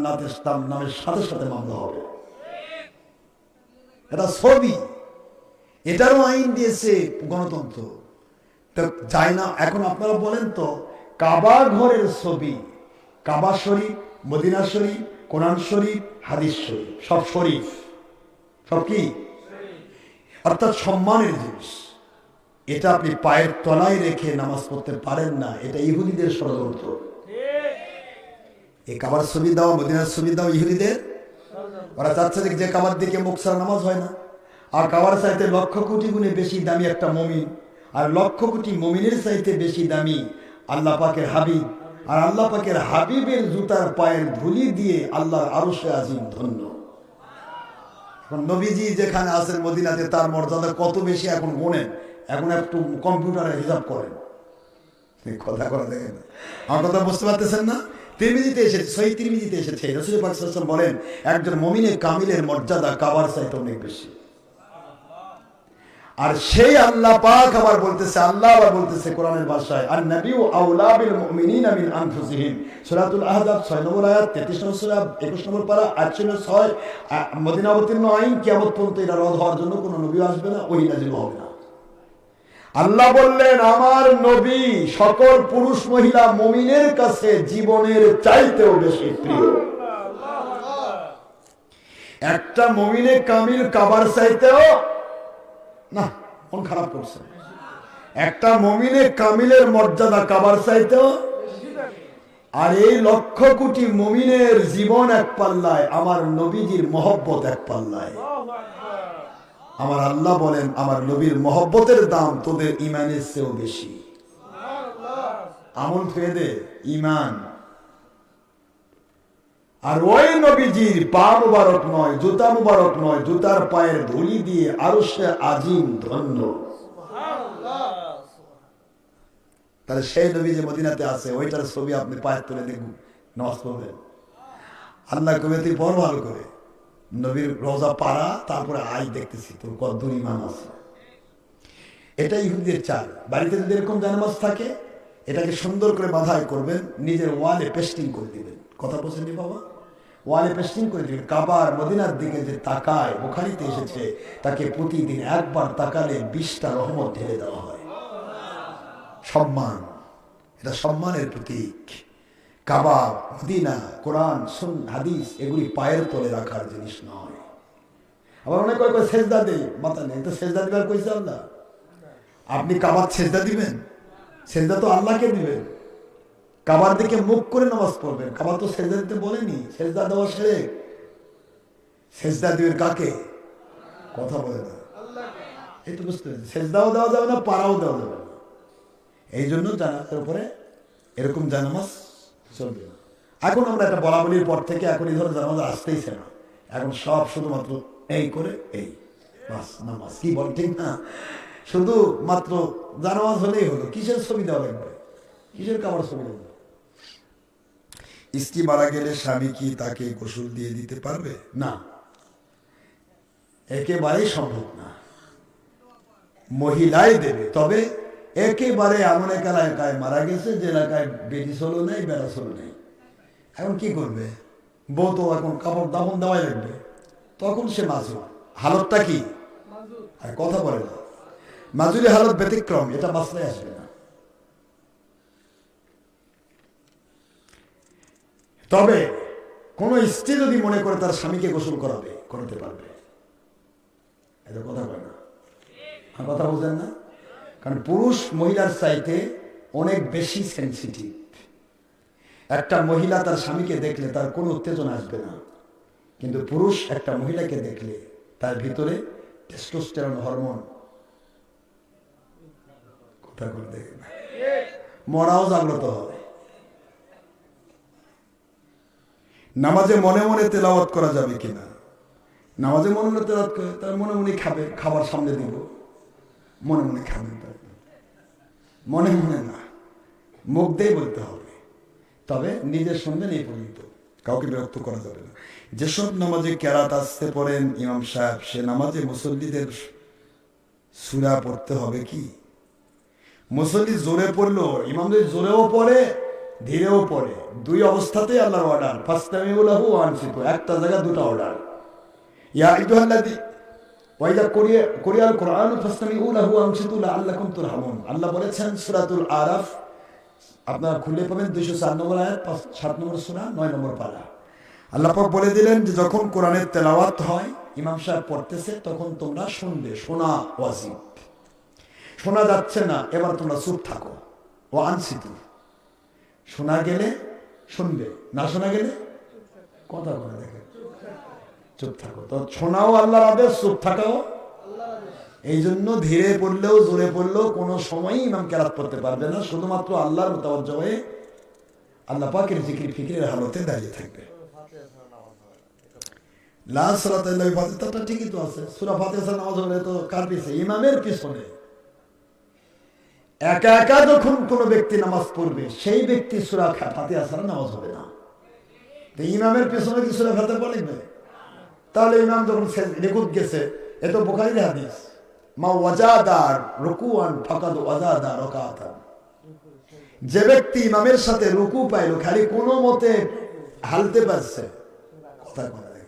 নামের সাথে সাথে মামলা হবে। এটা ছবি, এটারও আইন দিয়েছে গণতন্ত্র। তো চাই না। এখন আপনারা বলেন তো, কাবা ঘরের ছবি, কাবা শরীফ, মদিনা শরীফ, কোরআন শরীফ, হাদিস শরীফ, সব শরীফ, সব কি অর্থাৎ সম্মানের জিনিস। এটা আপনি পায়ের তলায় রেখে নামাজ পড়তে পারেন না, এটা ইহুদিদের ষড়যন্ত্র। এই কাবার ছবি দাও, মদিনার ছবি দাও ইহুদিদের। ওরা চাচ্ছে যে কাবার দিকে মুখ ছাড়া নামাজ হয় না। আর কাবার চাইতে লক্ষ কোটি গুণে বেশি দামি একটা মমিন, আর লক্ষ কোটি মমিনের চাইতে বেশি দামি আল্লাহ পাকের হাবিব। আর আল্লাহ পাকের হাবিবের জুতার পায়ের ধুলি দিয়ে আল্লাহর আরশে আজিম ধন্য। এখন নবীজি যেখানে আছেন মদিনাতে, তার মর্যাদা কত বেশি এখন গোনেন। এখন একটু কম্পিউটারে হিসাব করেন, কথা করা দেখেন। আমার কথা বুঝতে পারতেছেন না? তিরমিজিতে এসেছে, সহিহ তিরমিজিতে এসেছে, রাসূল পাক সাল্লাল্লাহু আলাইহি ওয়াসাল্লাম বলেন, একজন মুমিনের কামিলের মর্যাদা কাবার চাইতে অনেক বেশি। আর সেই আল্লাহ পাক আবার বলতেছে, আল্লাহ আবার বলতেছে কোরআনের ভাষায়, আর নবিয়্যু আওলা বিল মুমিনিনা মিন আনফুসিহিম, সূরাতুল আহজাব 6 নম্বর আয়াত, 33 নম্বর সূরা 21 নম্বর পারা 806। মদিনা অবতীর্ণ আইন, কিয়ামত পর্যন্ত এটা রদ হওয়ার জন্য কোনো নবী আসবে না, ওহী নাযিল হবে না। আল্লাহ বললেন, আমার নবী সকল পুরুষ মহিলা মুমিনের কাছে জীবনের চাইতেও বেশি প্রিয়। একটা মুমিনে কামিল কাবার চাইতেও না, মন খারাপ করছে। একটা মুমিনে কামিলের মর্যাদা কাবার চাইতেও। আর এই লক্ষ কোটি মুমিনের জীবন এক পাল্লায়, আমার নবীজির মহব্বত এক পাল্লায়। আমার আল্লাহ বলেন, আমার নবীর মহব্বতের দাম তোদের ইমানের চেয়েও বেশি। আমল ফেদে ইমান। আর ওই নবীজির পা মুবারক নয়, জুতা মুবারক নয়, জুতার পায়ের ধুলি দিয়ে আরশে আজিম ধন্য। তাহলে সেই নবী যে মদিনাতে আছে, ওইটার ছবি আপনি পায়ের তুলে দেখুন, নামাজ পড়বেন। আল্লাহ কবে তুই পড় ভালো করে, নবীর রোজা পাড়া, তারপরে আই দেখতেছি তোর কদ্দুর ইমান আছে। এটা ইহুদিদের চাল। বাড়িতে যদি এরকম জানামাজ থাকে, এটাকে সুন্দর করে বাঁধাই করবেন, নিজের ওয়ালে পেস্টিং করে দিবেন। কথা বলছেন বাবা? ওয়ালে পেস্টিং করে দিবেন। কাবার মদিনার দিকে যে তাকায়, বুখারীতে এসেছে, তাকে প্রতিদিন একবার তাকালে 20টা রহমত ঢেলে দেওয়া হয়। সম্মান, এটা সম্মানের প্রতীক। কাবা, মদিনা, কোরআন, সুন্নাহ, হাদিস এগুলি পায়ের তলে রাখার জিনিস নয়। আবার অনেক কয় সেজদা দেই, মাথা নেই তো সেজদা দিবার কইছে আল্লাহ? আপনি কাবার সেজদা দিবেন? সেজদা তো আল্লাহকে দিবেন। কাবার দিকে মুখ করে নামাজ পড়বেন। কাবার তো সেজদা দিতে বলেনি, সেজদা দেওয়া শিরক। সেজদা দিবেন কাকে? কথা বলে না, এই তো বুঝতে পেরেছি। সেজদাও দেওয়া যাবে না, পাড়াও দেওয়া যাবে না। এই জন্য জানাজার উপরে এরকম জানামাজ চলবে না। এখন আমরা একটা বলা বলির পর থেকে এখন এই ধরনের জানামাজ আসতেইছে না। এখন সব শুধুমাত্র এই করে এই বাস নামাজ, কি বল ঠিক না? শুধু মাত্র জানামাজ হলেই হলো। কিসের ছবি দেওয়া লাগবে? কিসের কাবার ছবি দেওয়া? স্ত্রী মারা গেলে স্বামী কি তাকে গোসল দিয়ে দিতে পারবে? না, একেবারেই সম্ভব না। মহিলাই দেবে। তবে একেবারে এমন এক এলাকায় মারা গেছে যে এলাকায় বেটি চলো নেই, বেড়া চলো নেই, এখন কি করবে? বউ তো এখন কাপড় দাপন দেওয়াই লাগবে, তখন সে মাজুর। হালতটা কি? আর কথা বলে না, মাজুরি হালত ব্যতিক্রম, এটা মাসলায় আসবে না। তবে কোন স্ত্রী যদি মনে করে তার স্বামীকে গোসল করাবে, করাতে পারবে। এটা কথা বলে না, কথা বলছেন না? কারণ পুরুষ মহিলার চাইতে অনেক বেশি সেন্সিটিভ। একটা মহিলা তার স্বামীকে দেখলে তার কোনো উত্তেজনা আসবে না, কিন্তু পুরুষ একটা মহিলাকে দেখলে তার ভিতরে টেস্টোস্টেরন হরমোন কথা করে দেখে না, মরাও জাগ্রত হয়। নামাজে মনে মনে তেলাওয়াত করা যাবে কিনা? নামাজে মনে মনে তেলাওয়াত করে তার মনে মনে খাবে, খাবার সামনে দিব, মনে মনে খাবেন, মনে মনে না, মুখ দিয়ে বলতে হবে। তবে নিজের সঙ্গে নেই পর্যন্ত, কাউকে বিরক্ত করা যাবে না। যেসব নামাজে কেরাত আসতে পড়েন ইমাম সাহেব, সে নামাজে মুসল্লিদের সূরা পড়তে হবে কি? মুসল্লি জোরে পড়লো, ইমামদের জোরেও পড়ে ধীরেও পড়ে, দুই অবস্থাতেই আল্লাহর অর্ডার, ফাসতামিউ লাহু ওয়া আনসিতু, একটা জায়গা দুটো অর্ডার। ইয়া আইয়ুহাল্লাযী ওয়াইদা কুরিয়াল কুরআন ফাসতামিউ লাহু ওয়া আনসিতু লাআল্লাকুম তুরহামুন। আল্লাহ বলেছেন সূরাতুল আরাফ, আপনারা খুলে পাবেন 204 নম্বর আয়াত, 7 নম্বর সূরা, 9 নম্বর পারা। আল্লাহ পাক বলে দিলেন যে যখন কোরআনের তেলাওয়াত হয়, ইমাম সাহেব পড়তেছে, তখন তোমরা শুনবে, শোনা ওয়াজিব। শোনা যাচ্ছে না, এবার তোমরা চুপ থাকো। ও আনসিতু, শোনা গেলে শুনবে, না শোনা গেলে কথা বলে দেখে চুপ থাকো। তো শোনাও আল্লাহর আদেশ, চুপ থাকাও। এই জন্য ধীরে পড়লেও জোরে পড়লেও কোনো সময়ই ইমাম কেরাত পড়তে পারবে না, শুধুমাত্র আল্লাহর মুতাওয়াজ্জহ হয়ে আল্লাহ পাকের জিকির ফিকিরের হালতে দাঁড়িয়ে থাকবে। লা সালাতা ইল্লা বিল-ফাতিহা ঠিকই তো আছে, সূরা ফাতিহা ছাড়া নামাজ হবে তো কার পিছনে? ইমামের পিছনে। একা একা যখন কোনো ব্যক্তি নামাজ পড়বে, সেই ব্যক্তি সূরা ফাতিহা ছাড়া নামাজ হবে না। তো ইমামের পিছনে কি সূরা ফাতিহা পড়বে? তাহলে ইমাম যখন রেকুত গেছে, এ তো বুখারীর হাদিস, মা ওয়াজাদা রুকুআন ফাকাদ ওয়াজাদা রাকাতান। যে ব্যক্তি ইমামের সাথে রুকু পাইলো, খালি কোনো মতে হালতে পারছে, কথা বলে,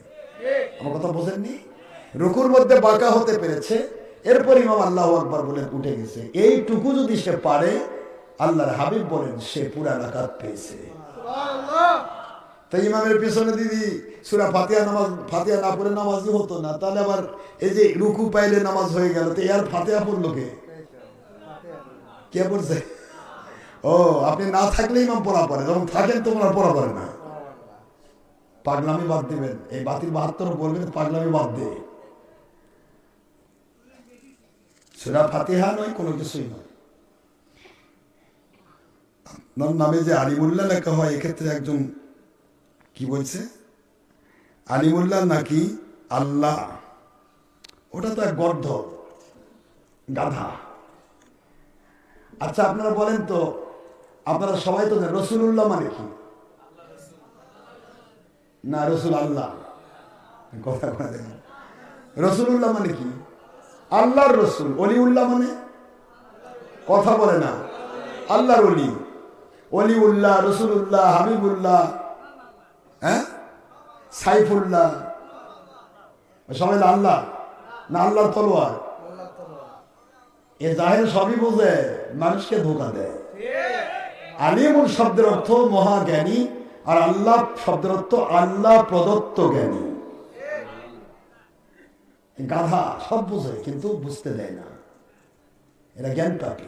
আমার কথা বোঝেননি? রুকুর মধ্যে বাঁকা হতে পেরেছে, এরপর ইমাম আল্লাহু আকবার বলে উঠে গেছে, এইটুকু যদি সে পারে, আল্লাহর হাবিব বলেন সে পুরা রাকাত পেয়েছে। তো ইমামের পিছনে দিদি সূরা ফাতিহা ফাতিহা না পড়ে নামাজই হতো না, তাহলে আবার এই যে রুকু পাইলে নামাজ হয়ে গেল, তো এর ফাতিহা পড়লো কে পড়ছে? ও, আপনি না থাকলে ইমাম পড়া পড়ে, যখন থাকেন তোমরা পড়া পড়ে না। পাগলামি বাদ দিবেন, এই বাতিল 72 বলবেন পাগলামি বাদ দিয়ে। সূরা ফাতিহা নয়, কোনো কিছুই নয়। আপনার নামে যে আলিমুল্লাহ লেখা হয়, এক্ষেত্রে একজন কি বলছে, আলিমুল্লাহ নাকি আল্লাহ? ওটা তো এক গর্ধ, গাধা। আচ্ছা আপনারা বলেন তো, আপনারা সবাই তো রসুলুল্লাহ মানে কি? না, রসুল আল্লাহ, কথা বলে দেখেন, রসুলুল্লাহ মানে কি? আল্লাহর রসুল। অলিউল্লাহ মানে? কথা বলে না, আল্লাহর অলি। অলিউল্লাহ, রসুলুল্লাহ, হাবিবুল্লাহ, হ্যাঁ, সাইফুল্লাহ, সবাই আল্লাহ না আল্লাহর তলোয়ার? এ জাহেল সবই বোঝে, মানুষকে ধোঁকা দেয়। আলিমুল শব্দের অর্থ মহাজ্ঞানী, আর আল্লাহ শব্দের অর্থ আল্লাহ প্রদত্ত জ্ঞানী। গাধা সব বোঝে কিন্তু বুঝতে দেয় না, এরা জ্ঞান প্রাপ্য।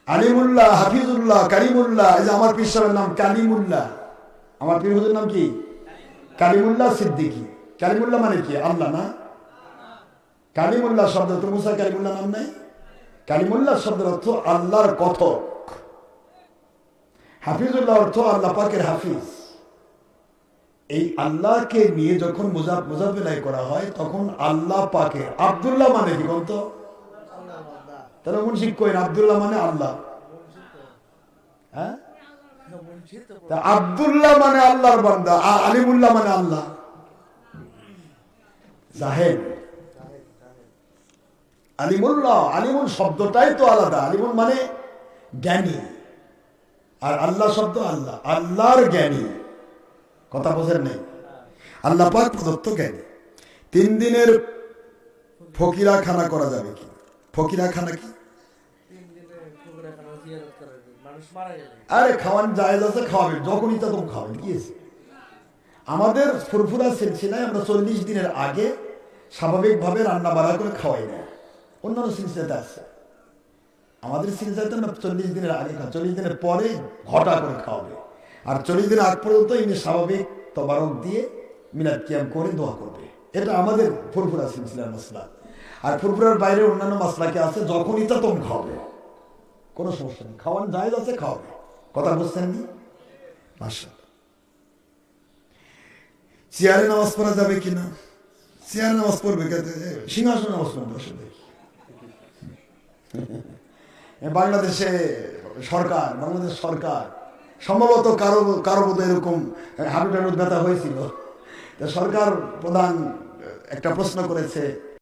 আলিমুল্লাহ, হাফিজুল্লাহ, কালিমুল্লাহ। এই যে আমার পীর সাহেবের নাম কালিমুল্লাহ, আমার পীর হুজুরের নাম কি? কালিমুল্লাহ সিদ্দিকী। কালিমুল্লাহ মানে কি? আল্লাহ না? কালিমুল্লাহ শব্দ তো মুসা কালিমুল্লাহ নাম নাই? কালিমুল্লাহ শব্দের অর্থ আল্লাহর কথক। হাফিজুল্লাহ অর্থ আল্লাহ পাকের হাফিজ। এই আল্লাহকে নিয়ে যখন মোজাবেলাই করা হয়, তখন আল্লাহ পাকের। আব্দুল্লাহ মানে কি বলত? তাহলে মুন্সিক কইন, আব্দুল্লাহ মানে আল্লাহ। হ্যাঁ, আব্দুল্লাহ মানে আল্লাহর বান্দা, আর আলিমুল্লাহ মানে আল্লাহ। জাহেল। আলিমুল্লাহ, আলিমুল শব্দটাই তো আলাদা। আলিমুল মানে জ্ঞানী, আর আল্লাহ শব্দ আল্লাহ, আল্লাহর জ্ঞানী। কথা বোঝেন নাই? আল্লাহ পাক প্রদত্ত জ্ঞানী। 3 দিনের ফকিরা খানা করা যাবে কি? ফকিরা খানা কি? আরে খাওয়ান জায়েজ আছে, খাওয়াবেন, যখন ইচ্ছা তখন খাওয়াবেন, কি আছে? আমাদের ফুরফুরা সিলসিলায় আমরা 40 দিনের আগে স্বাভাবিকভাবে রান্না বাড়া করে খাওয়াই না। অন্যান্য সিলসিলাতে আছে, আমাদের সিলসিলাতে আমরা 40 দিনের আগে 40 দিনের পরে ঘটা করে খাওয়াবে। আর 40 দিনের আগ পর্যন্ত এমনি স্বাভাবিক তবারক দিয়ে মিলাদ কিয়াম করে দোয়া করবে। এটা আমাদের ফুরফুরা সিলসিলার মাসলা। আর ফুরফুরার বাইরে অন্যান্য মাসলাকে আছে, যখন ইচ্ছা তখন খাওয়াবে, কোনো সমস্যা নেই, খাওয়ান জায়েজ আছে, খাওয়াবে। কথা বুঝছেন নি? মাশাআল্লাহ। চেয়ারে নামাজ পড়া যাবে কিনা? চেয়ারে নামাজ পড়বে, সিংহাসনে নামাজ পড়বে আসলে। বাংলাদেশে বাংলাদেশ সরকার সম্ভবত কারো বোধ এরকম হাঁটু টাটু ব্যথা হয়েছিল, সরকার প্রধান একটা প্রশ্ন করেছে